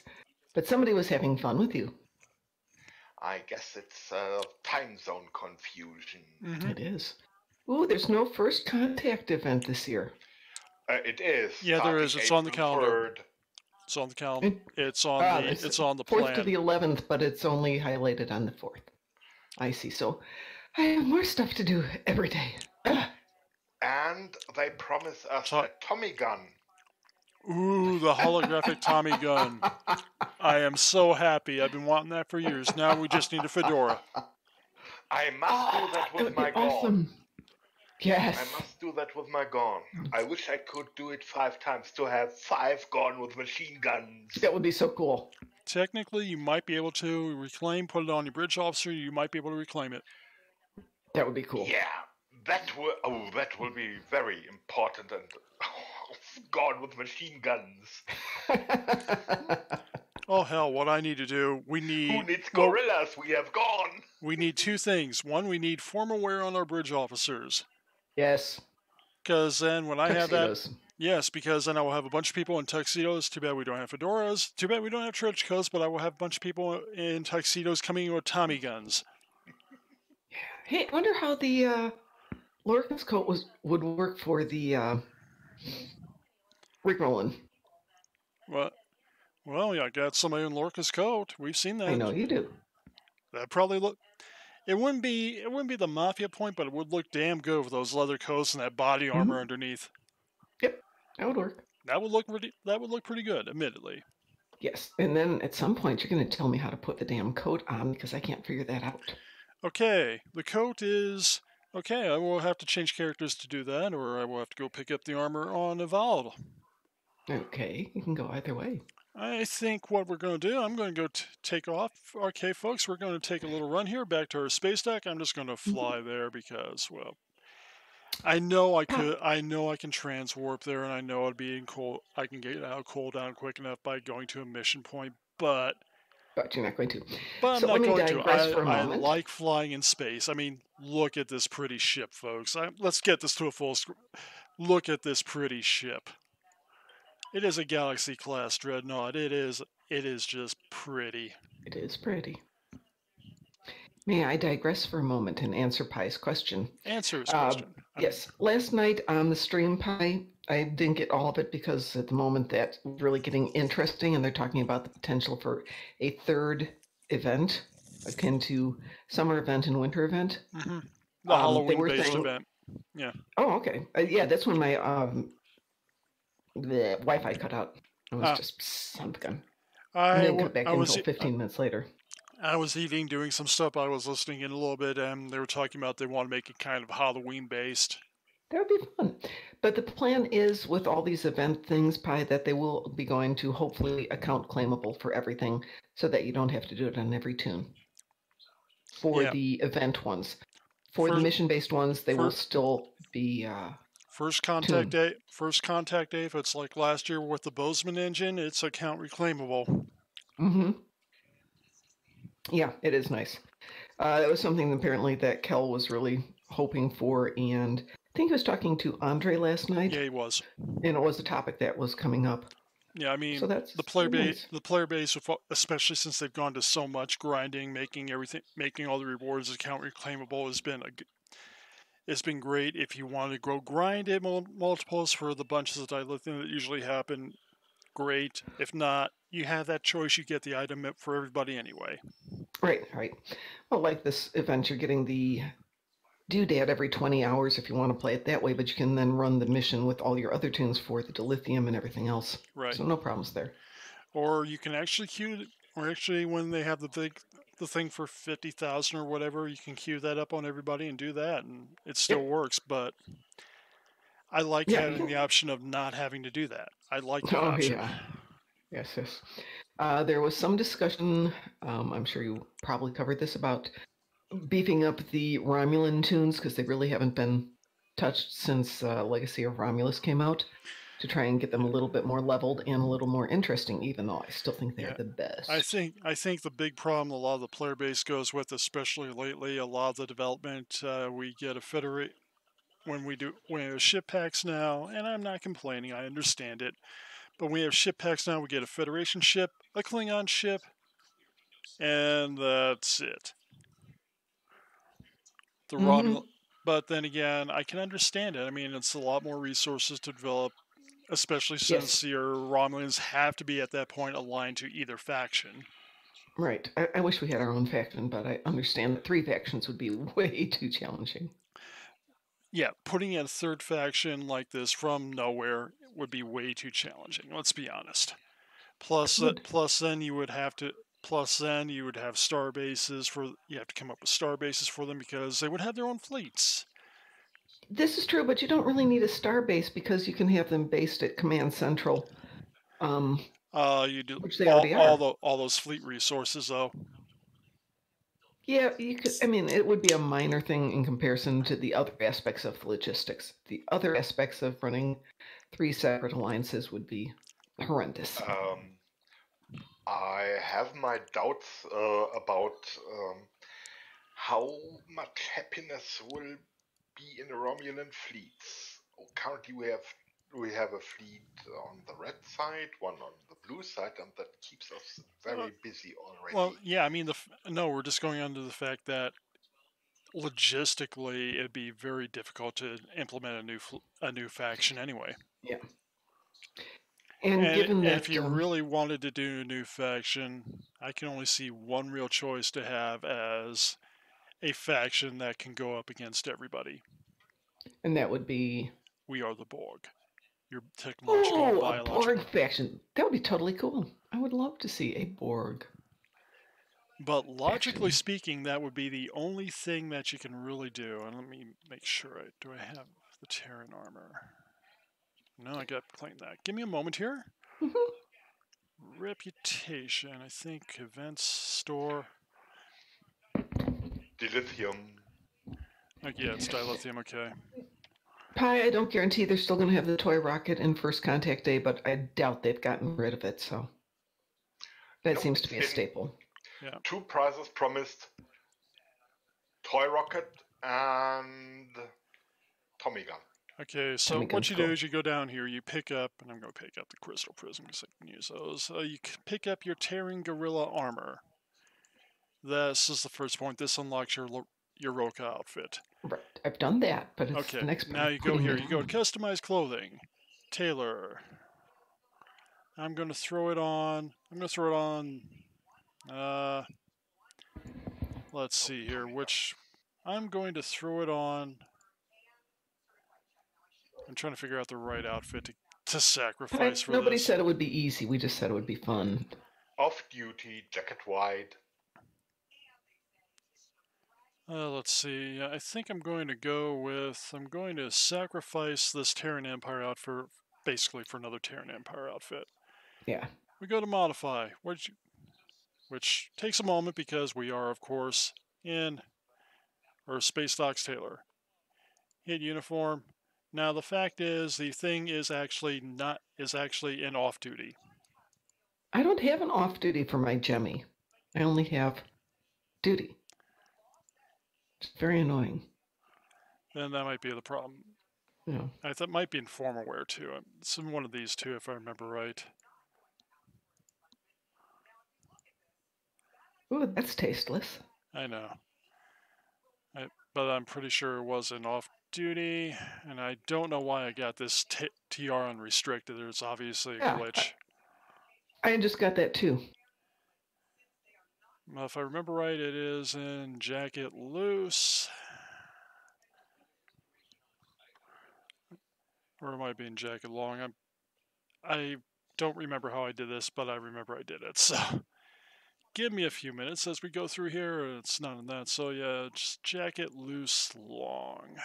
Speaker 3: But somebody was having fun with you.
Speaker 2: I guess it's time zone confusion.
Speaker 3: It is. Ooh, there's no first contact event this year.
Speaker 2: It is.
Speaker 1: Yeah, there is. It's on the calendar.
Speaker 2: 3rd.
Speaker 1: It's on the calendar. It's on the plan.
Speaker 3: 4th to the 11th, but it's only highlighted on the 4th. I see. So I have more stuff to do every day.
Speaker 2: And they promise us a Tommy gun.
Speaker 1: Ooh, the holographic Tommy gun. I am so happy. I've been wanting that for years. Now we just need a fedora.
Speaker 2: I must do that with my gun.
Speaker 3: Awesome. Yes.
Speaker 2: I must do that with my gun. I wish I could do it 5 times to have 5 gun with machine guns.
Speaker 3: That would be so cool.
Speaker 1: Technically, you might be able to reclaim, put it on your bridge officer. You might be able to reclaim it.
Speaker 3: That would be cool.
Speaker 2: Yeah, that will be very important and gone with machine guns.
Speaker 1: Oh hell! What I need to do?
Speaker 2: Who needs gorillas? We have gone.
Speaker 1: We need 2 things. One, we need formal wear on our bridge officers.
Speaker 3: Yes.
Speaker 1: Because then when I have
Speaker 3: Tuxedos.
Speaker 1: that, yes, because then I will have a bunch of people in tuxedos. Too bad we don't have fedoras. Too bad we don't have trench coats. But I will have a bunch of people in tuxedos coming in with Tommy guns.
Speaker 3: Hey, I wonder how the Lorcan's coat would work for the Rickrollin.
Speaker 1: What? Well, yeah, I got somebody in Lorca's coat. We've seen that.
Speaker 3: I know you do.
Speaker 1: That probably look. It wouldn't be the mafia point, but it would look damn good with those leather coats and that body armor underneath.
Speaker 3: Yep, that would work.
Speaker 1: That would look pretty good, admittedly.
Speaker 3: Yes, and then at some point you're going to tell me how to put the damn coat on because I can't figure that out.
Speaker 1: Okay, the coat is okay. I will have to change characters to do that, or I will have to go pick up the armor on Evolve.
Speaker 3: Okay, you can go either way.
Speaker 1: I think what we're going to do, I'm going to go take off. Okay, folks, we're going to take a little run here back to our space deck. I'm just going to fly there because, well, I know I can transwarp there, and I know it'd be in cold. I can get out cooldown quick enough by going to a mission point, but
Speaker 3: you're not going to.
Speaker 1: But
Speaker 3: so
Speaker 1: I'm not going to.
Speaker 3: I
Speaker 1: like flying in space. I mean, look at this pretty ship, folks. Let's get this to a full screen. Look at this pretty ship. It is a Galaxy-class dreadnought. It is just pretty.
Speaker 3: It is pretty. May I digress for a moment and answer Pi's question?
Speaker 1: Answer his question.
Speaker 3: Yes. Last night on the stream, Pi, I didn't get all of it because at the moment that's really getting interesting, and they're talking about the potential for a 3rd event akin to summer event and winter event.
Speaker 1: Mm-hmm. The Halloween-based event. Yeah.
Speaker 3: Oh, okay. Yeah, that's when my the Wi-Fi cut out. It was just something. I didn't cut back until 15 minutes later.
Speaker 1: I was eating, doing some stuff. I was listening in a little bit, and they were talking about they want to make it kind of Halloween-based.
Speaker 3: That would be fun. But the plan is, with all these event things, Pi, that they will be going to hopefully account claimable for everything so that you don't have to do it on every tune. For the event ones. For the mission-based ones, they will still be...
Speaker 1: First contact day, if it's like last year with the Bozeman engine, it's account reclaimable.
Speaker 3: Mm-hmm. Yeah, it is nice. It was something apparently that Kel was really hoping for, and I think he was talking to Andre last night.
Speaker 1: Yeah, he was.
Speaker 3: And it was a topic that was coming up.
Speaker 1: Yeah, I mean,
Speaker 3: so that's
Speaker 1: the player base, especially since they've gone to so much grinding, making all the rewards account reclaimable, it's been great. If you want to go grind it multiples for the bunches of dilithium that usually happen, great. If not, you have that choice. You get the item for everybody anyway.
Speaker 3: Right. Well, like this event, you're getting the doodad every 20 hours if you want to play it that way, but you can then run the mission with all your other tunes for the dilithium and everything else.
Speaker 1: Right.
Speaker 3: So no problems there.
Speaker 1: Or you can actually queue, or actually when they have the thing for 50,000 or whatever, you can queue that up on everybody and do that, and it still works. But I like having the option of not having to do that. I like that option.
Speaker 3: Yeah. Yes. There was some discussion, I'm sure you probably covered this, about beefing up the Romulan tunes because they really haven't been touched since Legacy of Romulus came out, to try and get them a little bit more leveled and a little more interesting, even though I still think they're the best.
Speaker 1: I think the big problem a lot of the player base goes with, especially lately, a lot of the development, we get a federate when we have ship packs now, and I'm not complaining, I understand it, but when we have ship packs now, we get a Federation ship, a Klingon ship, and that's it. The Romulan, but then again, I can understand it. I mean, it's a lot more resources to develop, especially since your Romulans have to be at that point aligned to either faction.
Speaker 3: Right. I wish we had our own faction, but I understand that 3 factions would be way too challenging.
Speaker 1: Yeah, putting in a third faction like this from nowhere would be way too challenging. Let's be honest. Plus then you would have star bases you have to come up with star bases for them because they would have their own fleets.
Speaker 3: This is true, but you don't really need a star base because you can have them based at Command Central.
Speaker 1: You do
Speaker 3: which they already are.
Speaker 1: All those fleet resources, though.
Speaker 3: Yeah, you could. I mean, it would be a minor thing in comparison to the other aspects of the logistics. The other aspects of running 3 separate alliances would be horrendous.
Speaker 2: I have my doubts about how much happiness will be in the Romulan fleets. Currently, we have a fleet on the red side, one on the blue side, and that keeps us very busy already.
Speaker 1: Well, yeah, I mean, we're just going on to the fact that logistically it'd be very difficult to implement a new faction anyway.
Speaker 3: Yeah. And given that,
Speaker 1: if you really wanted to do a new faction, I can only see one real choice to have as a faction that can go up against everybody.
Speaker 3: And that would be?
Speaker 1: We are the Borg. Your technological biological.
Speaker 3: A Borg faction. That would be totally cool. I would love to see a Borg.
Speaker 1: But logically speaking, that would be the only thing that you can really do. And let me make sure. Do I have the Terran armor? No, I got to claim that. Give me a moment here. Reputation. I think events store.
Speaker 2: Dilithium.
Speaker 1: Yeah, it's dilithium. Okay.
Speaker 3: Pi, I don't guarantee they're still going to have the toy rocket in First Contact Day, but I doubt they've gotten rid of it. So that seems to be a staple.
Speaker 1: Yeah.
Speaker 2: 2 prizes promised: toy rocket and Tommy gun.
Speaker 1: Okay, so what you do is you go down here, you pick up, and I'm going to pick up the crystal prism because I can use those. You pick up your Terran gorilla armor. This is the first point. This unlocks your Roka outfit.
Speaker 3: Right, I've done that, but it's the next.
Speaker 1: Now you go here. You go to customize clothing, tailor. I'm going to throw it on. Let's see here. I'm going to throw it on. I'm trying to figure out the right outfit to sacrifice for
Speaker 3: Nobody
Speaker 1: this.
Speaker 3: said it would be easy. We just said it would be fun.
Speaker 2: Off-duty, jacket wide.
Speaker 1: Let's see. I think I'm going to sacrifice this Terran Empire outfit basically for another Terran Empire outfit.
Speaker 3: Yeah.
Speaker 1: We go to modify, which takes a moment because we are, of course, in our Space Docks Tailor. Hit uniform. Now the fact is, the thing is actually in off-duty.
Speaker 3: I don't have an off-duty for my Jemmy. I only have duty. It's very annoying.
Speaker 1: Then that might be the problem.
Speaker 3: Yeah.
Speaker 1: I thought it might be in formal wear too. It's in one of these two, if I remember right.
Speaker 3: Ooh, that's tasteless.
Speaker 1: I know. But I'm pretty sure it was an off-duty, and I don't know why I got this TR unrestricted. There's obviously a glitch.
Speaker 3: I just got that too.
Speaker 1: Well, if I remember right, it is in Jacket Loose. Or it might be in Jacket Long. I don't remember how I did this, but I remember I did it. So give me a few minutes as we go through here. It's not in that. So yeah, just Jacket Loose Long.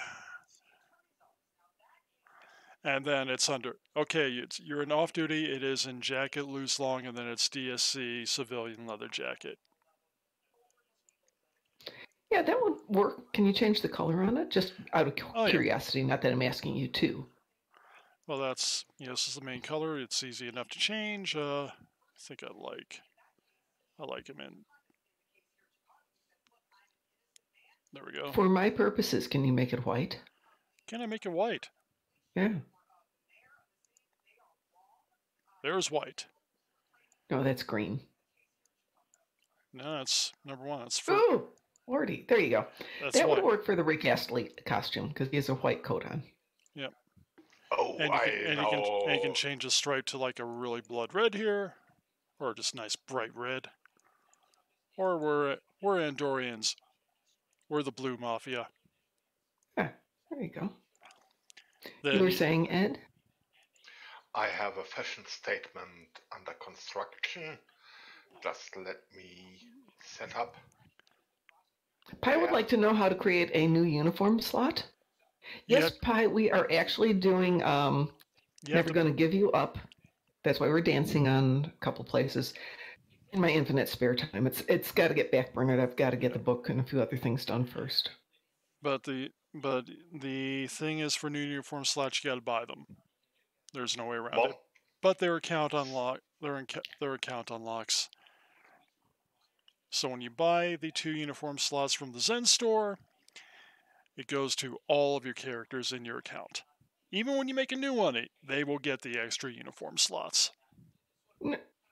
Speaker 1: And then it's under, okay, you're in off-duty, it is in Jacket Loose Long, and then it's DSC Civilian Leather Jacket.
Speaker 3: Yeah, that would work. Can you change the color on it? Just out of curiosity, not that I'm asking you to.
Speaker 1: Well, that's, this is the main color. It's easy enough to change. I think I like him in. There we go.
Speaker 3: For my purposes, can you make it white?
Speaker 1: Can I make it white?
Speaker 3: Yeah.
Speaker 1: There's white.
Speaker 3: No, that's green.
Speaker 1: No, that's number one. That's for.
Speaker 3: Oh, Lordy. There you go. That
Speaker 1: white.
Speaker 3: would work for the Rick Astley costume because he has a white coat on.
Speaker 1: Yep.
Speaker 2: Oh,
Speaker 1: and you can change the stripe to like a really blood red here, or just nice bright red. Or we're Andorians. We're the Blue Mafia.
Speaker 3: Yeah, there you go.
Speaker 1: Then
Speaker 3: you were saying, Ed?
Speaker 2: I have a fashion statement under construction. Just let me set up.
Speaker 3: Pi would like to know how to create a new uniform slot. Yes, Pi, we are actually doing Never Gonna Give You Up. That's why we're dancing on a couple places. In my infinite spare time. It's got to get backburnered. I've got to get the book and a few other things done first.
Speaker 1: But the thing is, for new uniform slots, you got to buy them. There's no way around it. But their account unlocks. So when you buy the 2 uniform slots from the Zen store, it goes to all of your characters in your account. Even when you make a new one, they will get the extra uniform slots.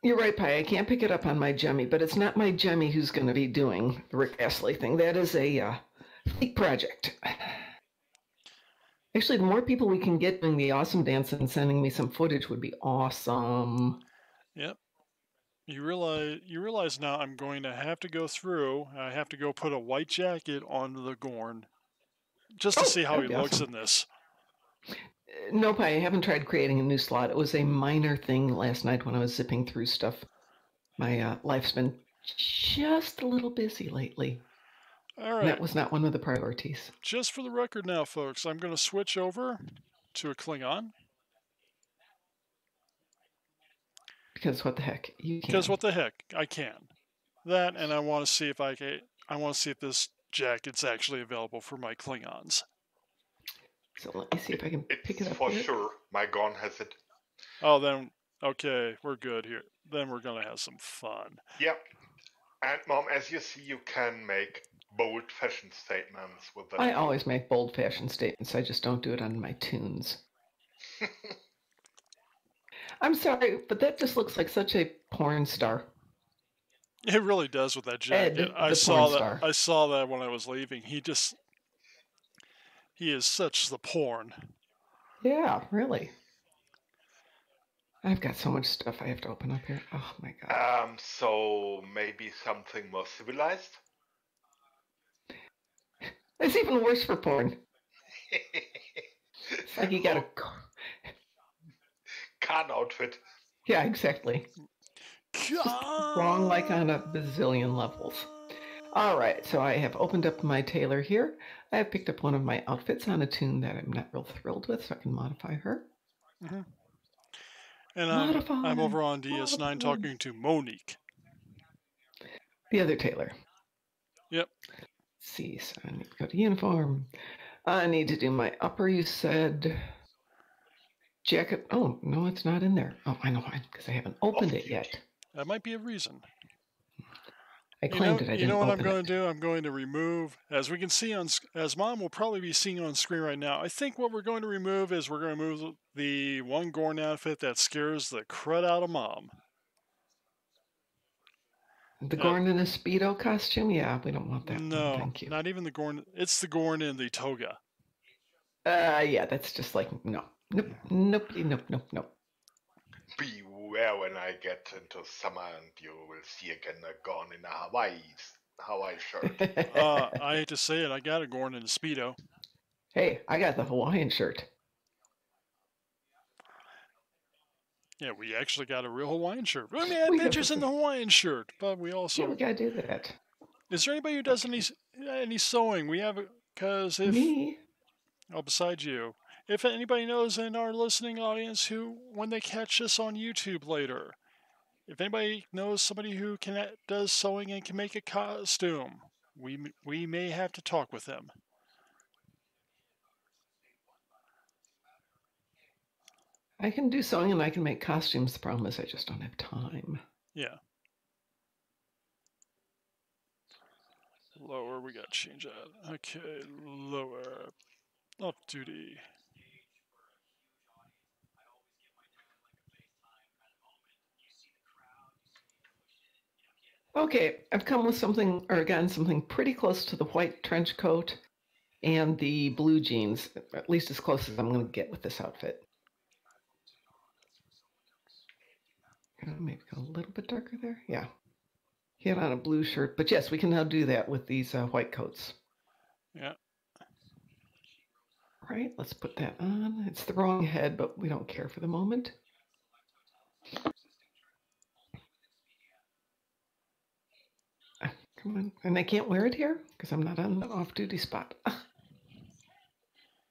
Speaker 3: You're right, Pi. I can't pick it up on my Jemmy, but it's not my Jemmy who's going to be doing the Rick Astley thing. That is a fleet project. Actually, the more people we can get doing the awesome dance and sending me some footage would be awesome.
Speaker 1: Yep. You realize now I'm going to have to go through. I have to go put a white jacket on the Gorn, just to see how he looks in this.
Speaker 3: Nope, I haven't tried creating a new slot. It was a minor thing last night when I was zipping through stuff. My life's been just a little busy lately.
Speaker 1: All right.
Speaker 3: And that was not one of the priorities.
Speaker 1: Just for the record now, folks, I'm going to switch over to a Klingon.
Speaker 3: Because what the heck? You can.
Speaker 1: Because what the heck? I can. That, and I want to see if I want to see if this jacket's actually available for my Klingons.
Speaker 3: So let me see if I can pick it up.
Speaker 2: For sure. My Gorn has it.
Speaker 1: Oh, then, okay, we're good here. Then we're going to have some fun.
Speaker 2: Yep. And, Mom, as you see, you can make bold fashion statements with that.
Speaker 3: I always make bold fashion statements. I just don't do it on my tunes. I'm sorry, but that just looks like such a porn star.
Speaker 1: It really does with that jacket.
Speaker 3: Ed,
Speaker 1: I saw that when I was leaving. He is such the porn.
Speaker 3: Yeah, really. I've got so much stuff I have to open up here. Oh my god.
Speaker 2: So maybe something more civilized?
Speaker 3: It's even worse for porn. It's like you got a
Speaker 2: Khan outfit.
Speaker 3: Yeah, exactly. Wrong like on a bazillion levels. All right, so I have opened up my tailor here. I have picked up one of my outfits on a tune that I'm not real thrilled with, so I can modify her.
Speaker 1: Mm-hmm. And I'm over on DS9 talking to Monique.
Speaker 3: The other tailor.
Speaker 1: Yep.
Speaker 3: Let's see, so I need to go to uniform. I need to do my upper, you said. Jacket. Oh, no, it's not in there. Oh, I know why, because I haven't opened it yet.
Speaker 1: That might be a reason.
Speaker 3: I claimed it. I didn't open it.
Speaker 1: You know what I'm going to do? I'm going to remove, as we can see as Mom will probably be seeing on screen right now, I think what we're going to remove is we're going to remove the one Gorn outfit that scares the crud out of Mom.
Speaker 3: The Gorn in a Speedo costume? Yeah, we don't want that.
Speaker 1: No,
Speaker 3: thank you.
Speaker 1: Not even the Gorn. It's the Gorn in the toga.
Speaker 3: Yeah, that's just like, no. Nope.
Speaker 2: beware when I get into summer and you will see again a Gorn in a Hawaii shirt.
Speaker 1: I hate to say it, I got a Gorn in a Speedo.
Speaker 3: Hey, I got the Hawaiian shirt.
Speaker 1: Yeah, we actually got a real Hawaiian shirt. I mean, I had pictures in the Hawaiian shirt, but we also...
Speaker 3: Yeah, we gotta do that.
Speaker 1: Is there anybody who does any sewing? We have... Because if...
Speaker 3: Me?
Speaker 1: Oh, besides you. If anybody knows in our listening audience who, when they catch this on YouTube later, if anybody knows somebody who does sewing and can make a costume, we may have to talk with them.
Speaker 3: I can do sewing and I can make costumes. The problem is I just don't have time.
Speaker 1: Yeah. Lower, we got to change that. Okay, lower. Off duty.
Speaker 3: Okay, I've come with something, or gotten something pretty close to the white trench coat and the blue jeans, at least as close as I'm going to get with this outfit. Maybe go a little bit darker there. Yeah. He had on a blue shirt, but yes, we can now do that with these white coats.
Speaker 1: Yeah.
Speaker 3: All right, let's put that on. It's the wrong head, but we don't care for the moment. Come on. And I can't wear it here because I'm not on the off-duty spot.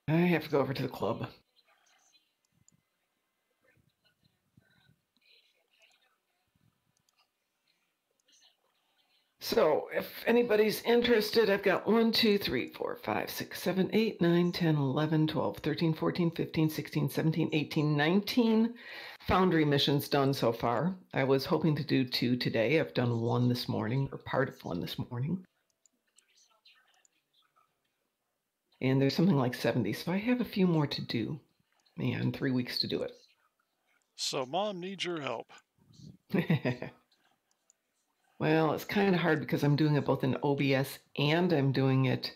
Speaker 3: I have to go over to the club. So if anybody's interested, I've got 1, 2, 3, 4, 5, 6, 7, 8, 9, 10, 11, 12, 13, 14, 15, 16, 17, 18, 19 Foundry missions done so far. I was hoping to do 2 today. I've done 1 this morning, or part of 1 this morning. And there's something like 70, so I have a few more to do. And 3 weeks to do it.
Speaker 1: So Mom needs your help.
Speaker 3: Well, it's kind of hard because I'm doing it both in OBS and I'm doing it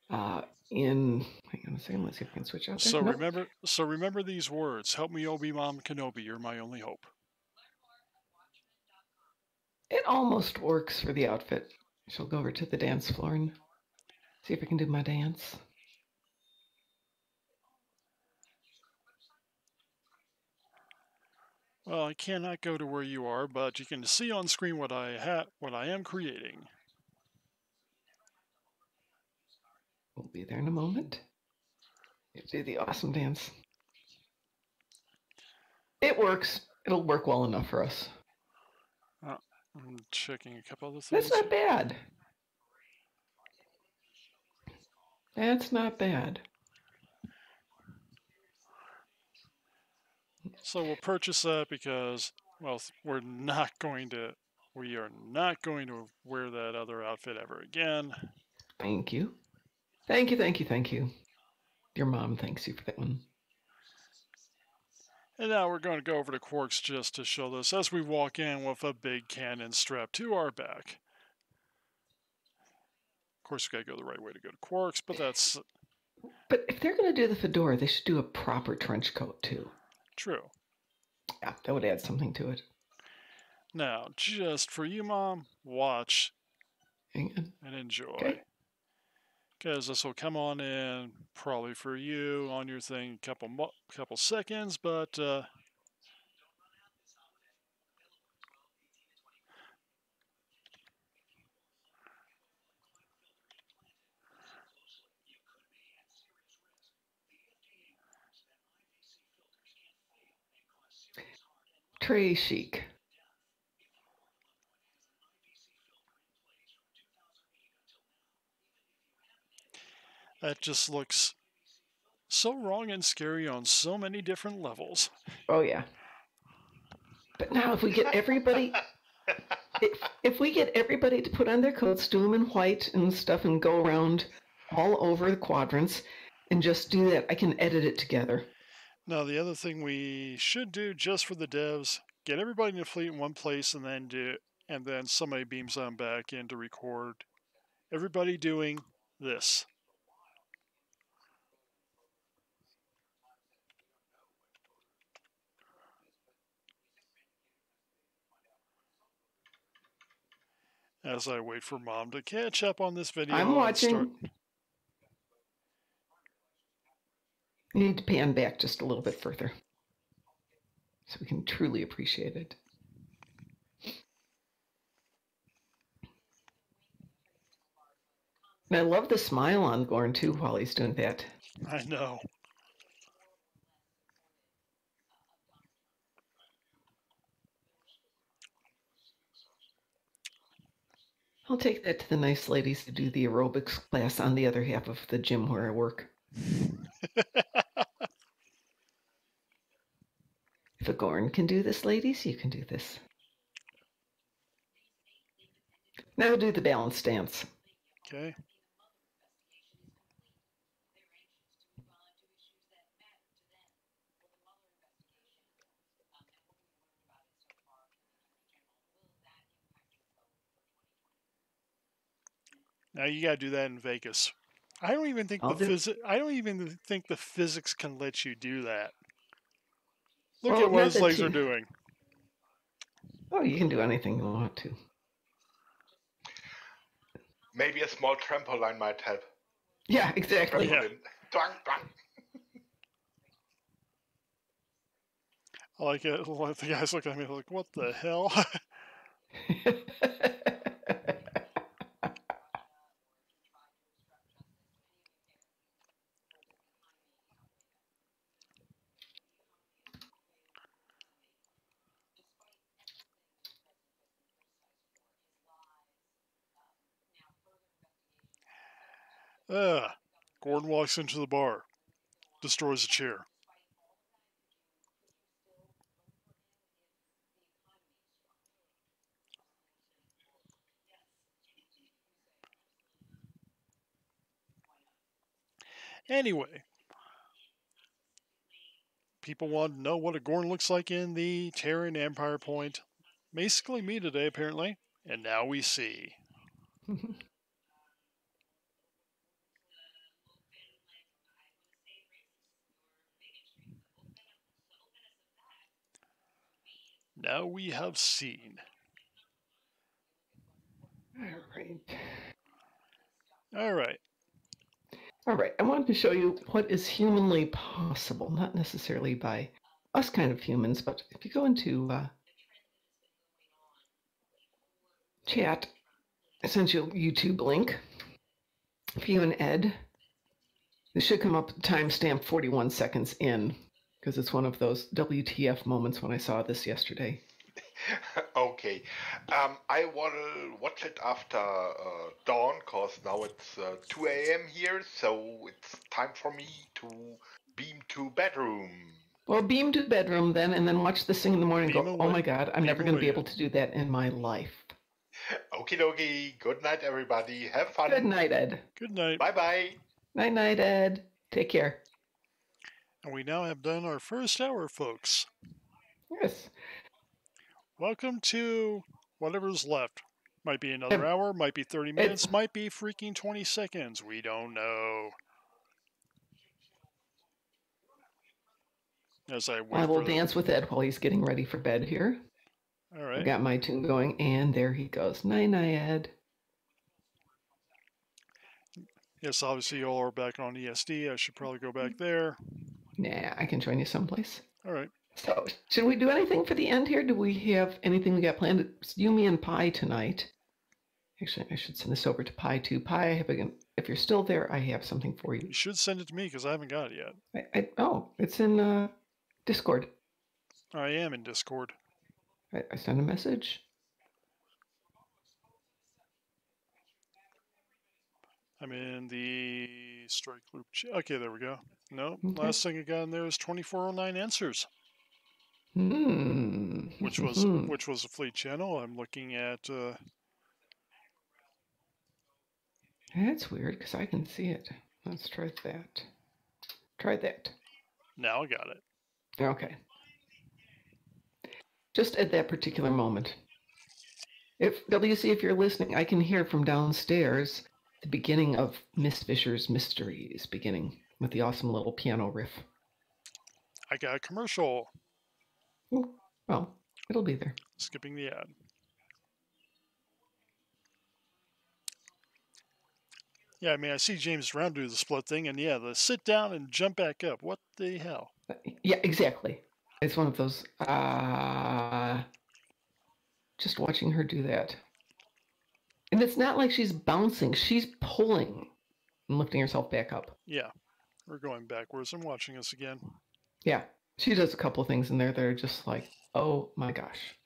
Speaker 3: in... Hang on a second, let's see if I can switch out there.
Speaker 1: So remember these words. Help me, Obi-Mom Kenobi. You're my only hope.
Speaker 3: It almost works for the outfit. I shall go over to the dance floor and see if I can do my dance.
Speaker 1: Well, I cannot go to where you are, but you can see on screen what I am creating.
Speaker 3: We'll be there in a moment. You do the awesome dance. It works. It'll work well enough for us.
Speaker 1: I'm checking a couple other things.
Speaker 3: That's not bad. That's not bad.
Speaker 1: So we'll purchase that because, well, we are not going to wear that other outfit ever again.
Speaker 3: Thank you. Thank you, thank you, thank you. Your mom thanks you for that one.
Speaker 1: And now we're going to go over to Quarks just to show this as we walk in with a big cannon strapped to our back. Of course, we got to go the right way to go to Quarks, but that's...
Speaker 3: But if they're going to do the fedora, they should do a proper trench coat, too.
Speaker 1: True.
Speaker 3: Yeah, that would add something to it.
Speaker 1: Now, just for you, Mom, watch
Speaker 3: and
Speaker 1: enjoy. Because this will come on in probably for you on your thing couple seconds, but
Speaker 3: Trey chic.
Speaker 1: That just looks so wrong and scary on so many different levels.
Speaker 3: Oh, yeah. But now if we get everybody... if we get everybody to put on their coats, do them in white and stuff, and go around all over the quadrants, and just do that, I can edit it together.
Speaker 1: Now, the other thing we should do just for the devs, get everybody in the fleet in one place, and then somebody beams them back in to record everybody doing this. As I wait for Mom to catch up on this video.
Speaker 3: I'm watching. You need to pan back just a little bit further so we can truly appreciate it. And I love the smile on Gorn, too, while he's doing that.
Speaker 1: I know.
Speaker 3: I'll take that to the nice ladies who do the aerobics class on the other half of the gym where I work. If a Gorn can do this, ladies, you can do this. Now do the balance stance.
Speaker 1: Okay. Now you gotta do that in Vegas. I don't even think the physics can let you do that. Look at what his legs are doing.
Speaker 3: Oh, you can do anything you want to.
Speaker 2: Maybe a small trampoline might help.
Speaker 3: Yeah, exactly.
Speaker 2: Yeah. Dwang, dwang.
Speaker 1: I like it. The guys look at me like, what the hell? Gordon walks into the bar, destroys a chair. Anyway, people want to know what a Gorn looks like in the Terran Empire Point. Basically me today, apparently. And now we see. Now we have seen. All right.
Speaker 3: All right. I wanted to show you what is humanly possible, not necessarily by us kind of humans, but if you go into chat, I sent you a YouTube link. For you and Ed, this should come up timestamp 41 seconds in, because it's one of those WTF moments when I saw this yesterday.
Speaker 2: Okay. I will watch it after dawn, because now it's 2 a.m. here, so it's time for me to beam to bedroom.
Speaker 3: Well, beam to bedroom then, and then watch this thing in the morning and go, oh my God, I'm never going to be able to do that in my life.
Speaker 2: Okie dokie. Good night, everybody. Have fun.
Speaker 3: Good night, Ed.
Speaker 1: Good night.
Speaker 2: Bye-bye.
Speaker 3: Night-night, Ed. Take care.
Speaker 1: And we now have done our first hour, folks.
Speaker 3: Yes.
Speaker 1: Welcome to whatever's left. Might be another hour, might be 30 minutes, might be freaking 20 seconds. We don't know. As I will
Speaker 3: dance with Ed while he's getting ready for bed here.
Speaker 1: All right.
Speaker 3: I got my tune going, and there he goes. Night-night, Ed.
Speaker 1: Yes, obviously you all are back on ESD. I should probably go back there.
Speaker 3: Nah, I can join you someplace.
Speaker 1: All right.
Speaker 3: So, should we do anything for the end here? Do we have anything we got planned? It's you, me, and Pi tonight. Actually, I should send this over to Pi too. Pi, if you're still there, I have something for you.
Speaker 1: You should send it to me because I haven't got it
Speaker 3: yet. It's in Discord.
Speaker 1: I am in Discord.
Speaker 3: I sent a message.
Speaker 1: I'm in the strike loop. Okay, there we go. No, last thing I got in there is 2409 answers. Which was a fleet channel. I'm looking at.
Speaker 3: That's weird because I can see it. Let's try that. Try that.
Speaker 1: Now I got it.
Speaker 3: Okay. Just at that particular moment. If WC, if you're listening, I can hear from downstairs the beginning of Miss Fisher's Mysteries, beginning with the awesome little piano riff.
Speaker 1: I got a commercial.
Speaker 3: Ooh, well, it'll be there.
Speaker 1: Skipping the ad. Yeah, I mean, I see James Brown do the split thing, and yeah, the sit down and jump back up. What the hell?
Speaker 3: Yeah, exactly. It's one of those. Just watching her do that. And it's not like she's bouncing, she's pulling and lifting herself back up.
Speaker 1: Yeah, we're going backwards. I'm watching this again.
Speaker 3: Yeah, she does a couple of things in there that are just like, oh my gosh.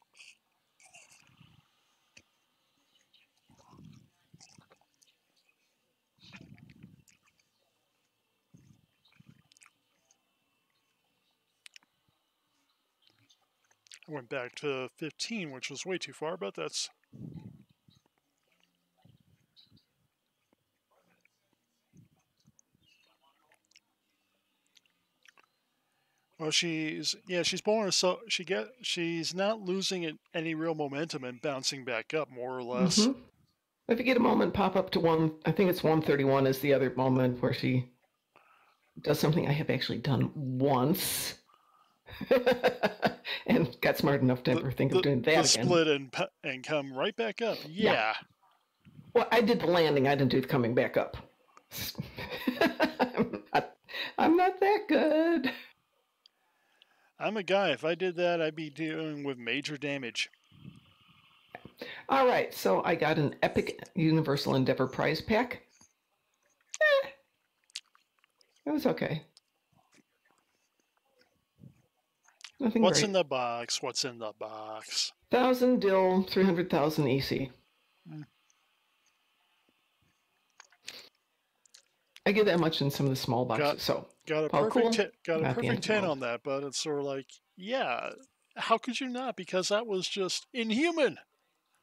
Speaker 1: I went back to 15, which was way too far, but that's... Well, she's pulling herself. She's not losing any real momentum and bouncing back up, more or less.
Speaker 3: Mm-hmm. If you get a moment, pop up to I think it's 131 is the other moment where she does something I have actually done once. And got smart enough to never think of doing that again.
Speaker 1: Split and come right back up. Yeah.
Speaker 3: Well, I did the landing. I didn't do the coming back up. I'm not that good.
Speaker 1: I'm a guy. If I did that, I'd be dealing with major damage.
Speaker 3: All right, so I got an Epic Universal Endeavor prize pack. It was okay. Nothing
Speaker 1: What's
Speaker 3: great.
Speaker 1: in the box? What's in the box?
Speaker 3: 1,000 dill, 300,000 EC. I get that much in some of the small boxes.
Speaker 1: Got a perfect 10 on that, but it's sort of like, yeah, how could you not? Because that was just inhuman.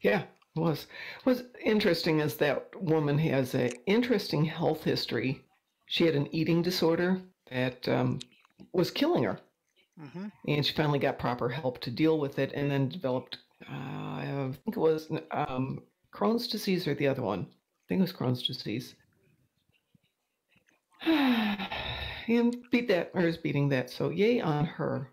Speaker 3: Yeah, it was. What's interesting is that woman has an interesting health history. She had an eating disorder that was killing her. Mm-hmm. And she finally got proper help to deal with it and then developed, I think it was Crohn's disease or the other one. I think it was Crohn's disease. And is beating that. So yay on her.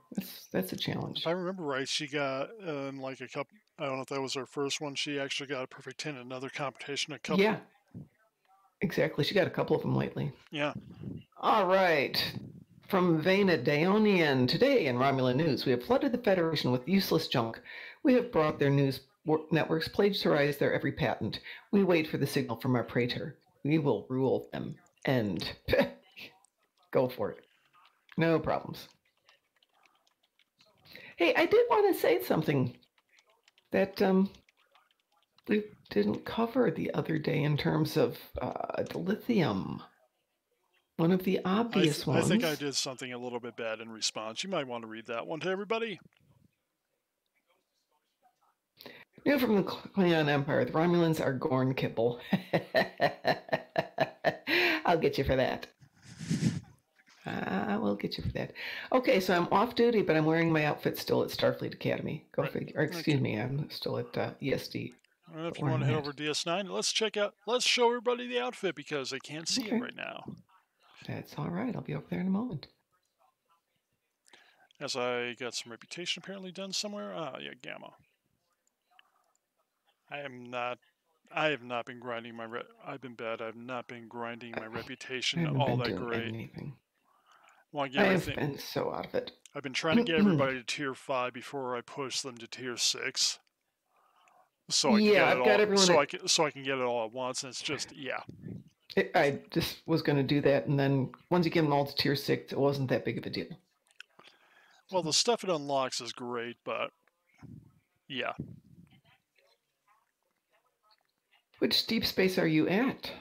Speaker 3: That's a challenge.
Speaker 1: If I remember right, she got like a couple. I don't know if that was her first one. She actually got a perfect 10 in another competition.
Speaker 3: Yeah, exactly. She got a couple of them lately.
Speaker 1: Yeah.
Speaker 3: All right. From Vena Daonian, today in Romulan news, we have flooded the Federation with useless junk. We have brought their news networks plagiarized their every patent. We wait for the signal from our praetor. We will rule them. End. Go for it. No problems. Hey, I did want to say something that we didn't cover the other day in terms of the lithium. One of the obvious ones.
Speaker 1: I think I did something a little bit bad in response. You might want to read that one to everybody.
Speaker 3: New from the Klingon Empire, the Romulans are Gorn Kibble. I'll get you for that. I will get you for that. Okay, so I'm off duty, but I'm wearing my outfit still at Starfleet Academy. Go figure. Or, excuse me, I'm still at ESD.
Speaker 1: Well, if you want to head over to DS9, let's show everybody the outfit because they can't see it right now.
Speaker 3: That's all right. I'll be over there in a moment.
Speaker 1: As I got some reputation apparently done somewhere. Yeah, Gamma. I have not been grinding my. I've been bad. I've not been grinding my reputation all that great.
Speaker 3: Anything.
Speaker 1: Well, I
Speaker 3: have been so out of it.
Speaker 1: I've been trying to get everybody to tier 5 before I push them to tier 6. So I can get it all. So I can get it all at once, and it's just
Speaker 3: I just was going to do that, and then once you get them all to tier 6, it wasn't that big of a deal.
Speaker 1: Well, the stuff it unlocks is great, but yeah.
Speaker 3: Which deep space are you at?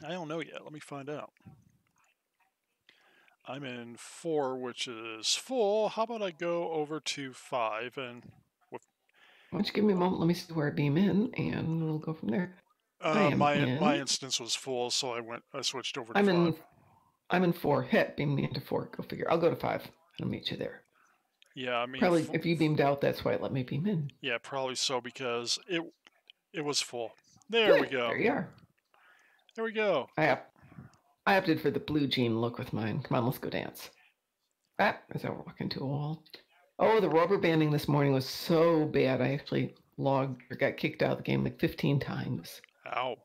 Speaker 1: I don't know yet. Let me find out. I'm in 4, which is full. How about I go over to 5 and...
Speaker 3: Why don't you give me a moment? Let me see where I beam in, and we'll go from there.
Speaker 1: My instance was full, so I switched over to 5.
Speaker 3: I'm in 4. Hit, beam me into 4. Go figure. I'll go to 5. I'll meet you there.
Speaker 1: Yeah, I mean...
Speaker 3: Probably, if you beamed out, that's why it let me beam in.
Speaker 1: Yeah, probably so, because it was full. There we go.
Speaker 3: There you are.
Speaker 1: There we go.
Speaker 3: I opted for the blue jean look with mine. Come on, let's go dance. As I walk into a wall. Oh, the rubber banding this morning was so bad. I actually got kicked out of the game like 15 times.
Speaker 1: Ow.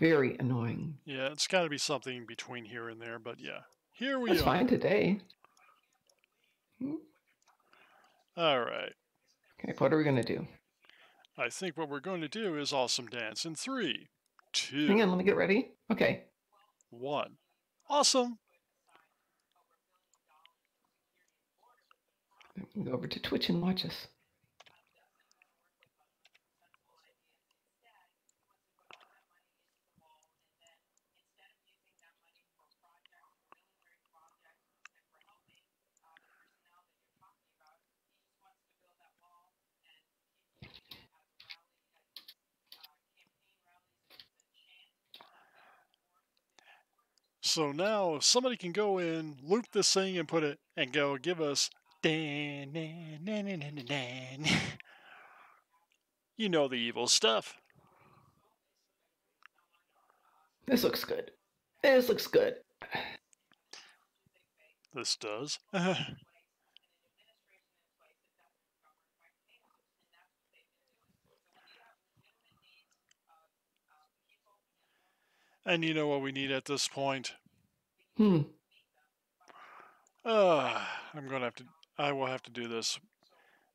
Speaker 3: Very annoying.
Speaker 1: Yeah, it's got to be something between here and there, but yeah. Here we
Speaker 3: That's
Speaker 1: are.
Speaker 3: fine today.
Speaker 1: All right.
Speaker 3: Okay, what are we going to do?
Speaker 1: I think what we're going to do is awesome dance in 3, 2,
Speaker 3: Hang on, let me get ready. Okay.
Speaker 1: 1. Awesome.
Speaker 3: Go over to Twitch and watch us.
Speaker 1: So now somebody can go in, loop this thing, and put it, and go give us. You know the evil stuff.
Speaker 3: This looks good. This looks good.
Speaker 1: This does. And you know what we need at this point?
Speaker 3: I'm
Speaker 1: going to have to. I will have to do this.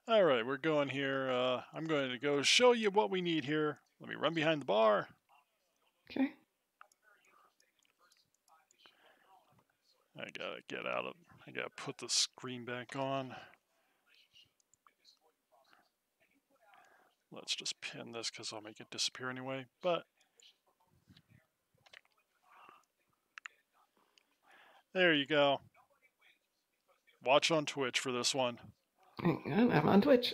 Speaker 1: All right, we're going here. I'm going to go show you what we need here. Let me run behind the bar.
Speaker 3: Okay.
Speaker 1: I gotta get out of. I gotta put the screen back on. Let's just pin this because I'll make it disappear anyway. But there you go. Watch on Twitch for this one.
Speaker 3: Hang on, I'm on Twitch.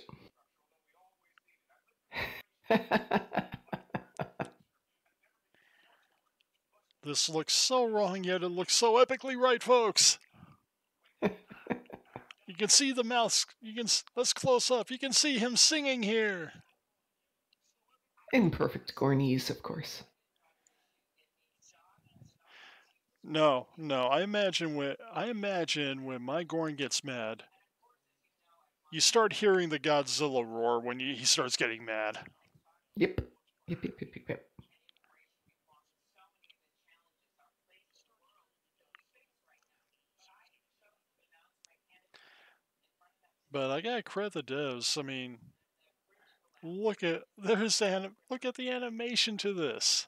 Speaker 1: This looks so wrong, yet it looks so epically right, folks. You can see the mouse. Let's close up. You can see him singing here.
Speaker 3: In perfect Gornese, of course.
Speaker 1: No. I imagine when my Gorn gets mad, you start hearing the Godzilla roar when he starts getting mad.
Speaker 3: Yep.
Speaker 1: But I gotta credit the devs. I mean, look at the animation to this.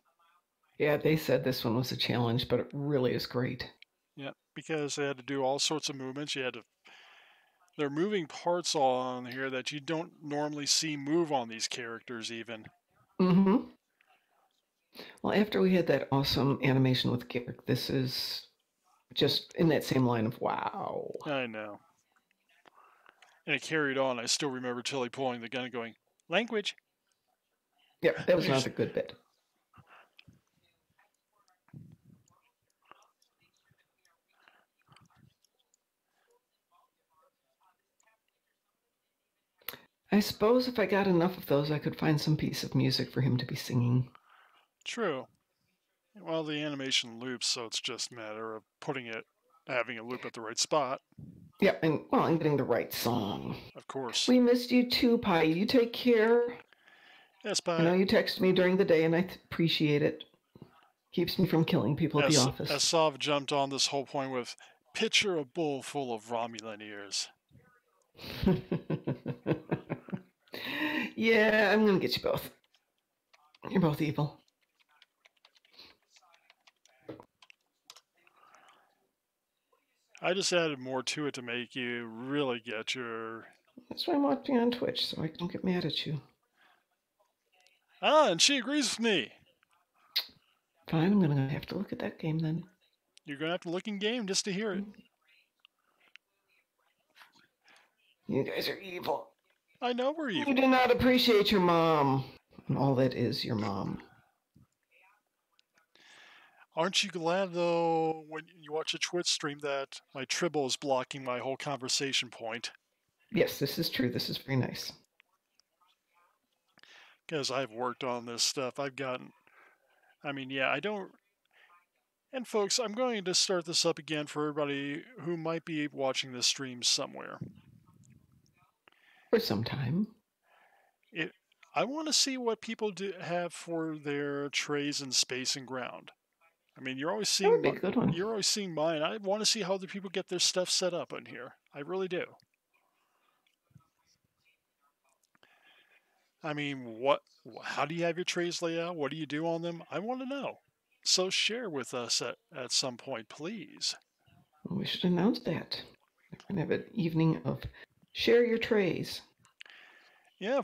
Speaker 3: Yeah, they said this one was a challenge, but it really is great.
Speaker 1: Yeah, because they had to do all sorts of movements. There are moving parts on here that you don't normally see move on these characters even.
Speaker 3: Mm-hmm. Well, after we had that awesome animation with Garrick, this is just in that same line of wow.
Speaker 1: I know. And it carried on. I still remember Tilly pulling the gun and going, language.
Speaker 3: Yeah, that was not a good bit. I suppose if I got enough of those, I could find some piece of music for him to be singing.
Speaker 1: True. Well, the animation loops, so it's just a matter of having a loop at the right spot.
Speaker 3: Yeah, and getting the right song.
Speaker 1: Of course.
Speaker 3: We missed you too, Pi. You take care.
Speaker 1: Yes, Pi.
Speaker 3: I know you text me during the day, and I appreciate it. Keeps me from killing people at the office.
Speaker 1: Asav jumped on this whole point with, picture a bowl full of Romulan ears.
Speaker 3: Yeah, I'm going to get you both. You're both evil.
Speaker 1: I just added more to it to make you really get your...
Speaker 3: That's why I'm watching on Twitch, so I don't get mad at you.
Speaker 1: Ah, and she agrees with me.
Speaker 3: Fine, I'm going to have to look at that game then.
Speaker 1: You're going to have to look in game just to hear it.
Speaker 3: You guys are evil.
Speaker 1: I know we're evil.
Speaker 3: You do not appreciate your mom. And all that is your mom.
Speaker 1: Aren't you glad, though, when you watch a Twitch stream that my Tribble is blocking my whole conversation point?
Speaker 3: Yes, this is true. This is very nice.
Speaker 1: Because I've worked on this stuff. I don't... And folks, I'm going to start this up again for everybody who might be watching this stream somewhere.
Speaker 3: For some time.
Speaker 1: I want to see what people have for their trays in space and ground. I mean, you're always
Speaker 3: That would
Speaker 1: seeing
Speaker 3: be a good one.
Speaker 1: you're always seeing mine. I want to see how the people get their stuff set up in here. I really do. I mean, how do you have your trays laid out? What do you do on them? I want to know. So share with us at some point, please.
Speaker 3: Well, we should announce that. We're going to have an evening of share your trays.
Speaker 1: Yeah,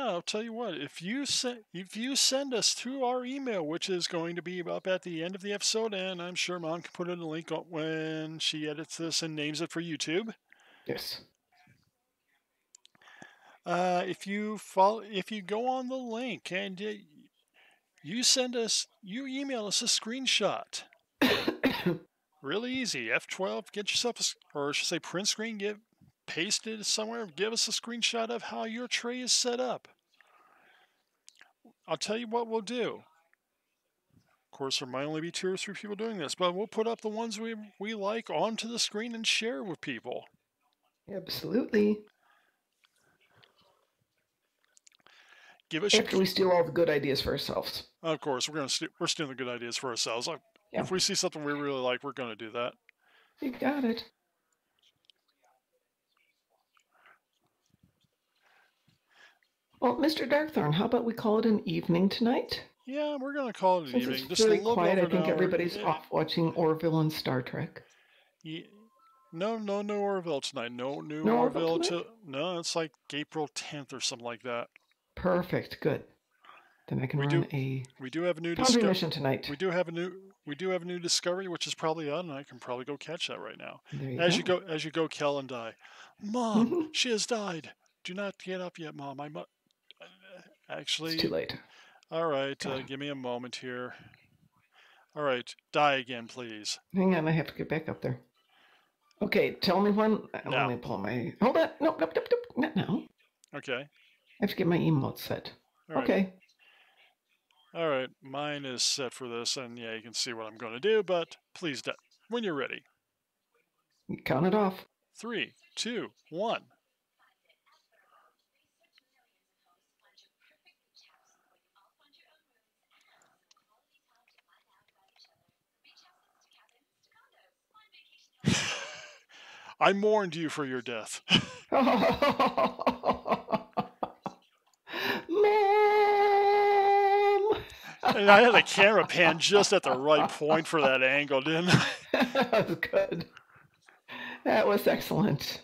Speaker 1: I'll tell you what. If you send us through our email, which is going to be up at the end of the episode, and I'm sure Mom can put in a link when she edits this and names it for YouTube.
Speaker 3: Yes.
Speaker 1: If you go on the link and you email us a screenshot. Really easy. F12, get yourself or I should say print screen, paste it somewhere, give us a screenshot of how your tray is set up. I'll tell you what we'll do. Of course, there might only be 2 or 3 people doing this, but we'll put up the ones we like onto the screen and share with people.
Speaker 3: Absolutely. After we steal all the good ideas for ourselves.
Speaker 1: Of course, we're stealing the good ideas for ourselves. If we see something we really like, we're going to do that.
Speaker 3: You got it. Well, Mr. Darkthorn, how about we call it an evening tonight?
Speaker 1: Yeah, we're going to call it an evening.
Speaker 3: It's
Speaker 1: just
Speaker 3: really
Speaker 1: a little
Speaker 3: quiet.
Speaker 1: over
Speaker 3: I think
Speaker 1: an hour.
Speaker 3: everybody's off watching Orville and Star Trek.
Speaker 1: Yeah. No Orville tonight. No new
Speaker 3: No
Speaker 1: Orville no, it's like April 10th or something like that.
Speaker 3: Perfect. Good. Then I can
Speaker 1: we do have a new
Speaker 3: mission tonight.
Speaker 1: We do have a new discovery, which is probably on, and I can probably go catch that right now.
Speaker 3: As
Speaker 1: you go, Kel and die. Mom, she has died. Do not get up yet, Mom. Actually,
Speaker 3: it's too late.
Speaker 1: All right, give me a moment here. All right, die again, please.
Speaker 3: Hang on, I have to get back up there. Okay, tell me when. Let me pull my. Hold on. Nope, not now.
Speaker 1: Okay.
Speaker 3: I have to get my emote set.
Speaker 1: All right.
Speaker 3: Okay.
Speaker 1: All right, mine is set for this, and yeah, you can see what I'm going to do, but please, when you're ready.
Speaker 3: Count it off.
Speaker 1: 3, 2, 1. I mourned you for your death.
Speaker 3: Mom!
Speaker 1: And I had the camera pan just at the right point for that angle, didn't I?
Speaker 3: That was good. That was excellent.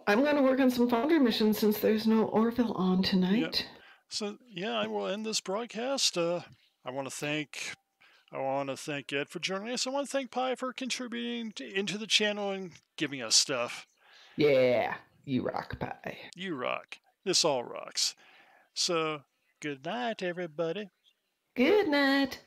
Speaker 3: I'm going to work on some Foundry missions since there's no Orville on tonight.
Speaker 1: Yep. So, yeah, I will end this broadcast. I want to thank Ed for joining us. I want to thank Pi for contributing into the channel and giving us stuff.
Speaker 3: Yeah, you rock, Pi.
Speaker 1: You rock. This all rocks. So, good night, everybody.
Speaker 3: Good night.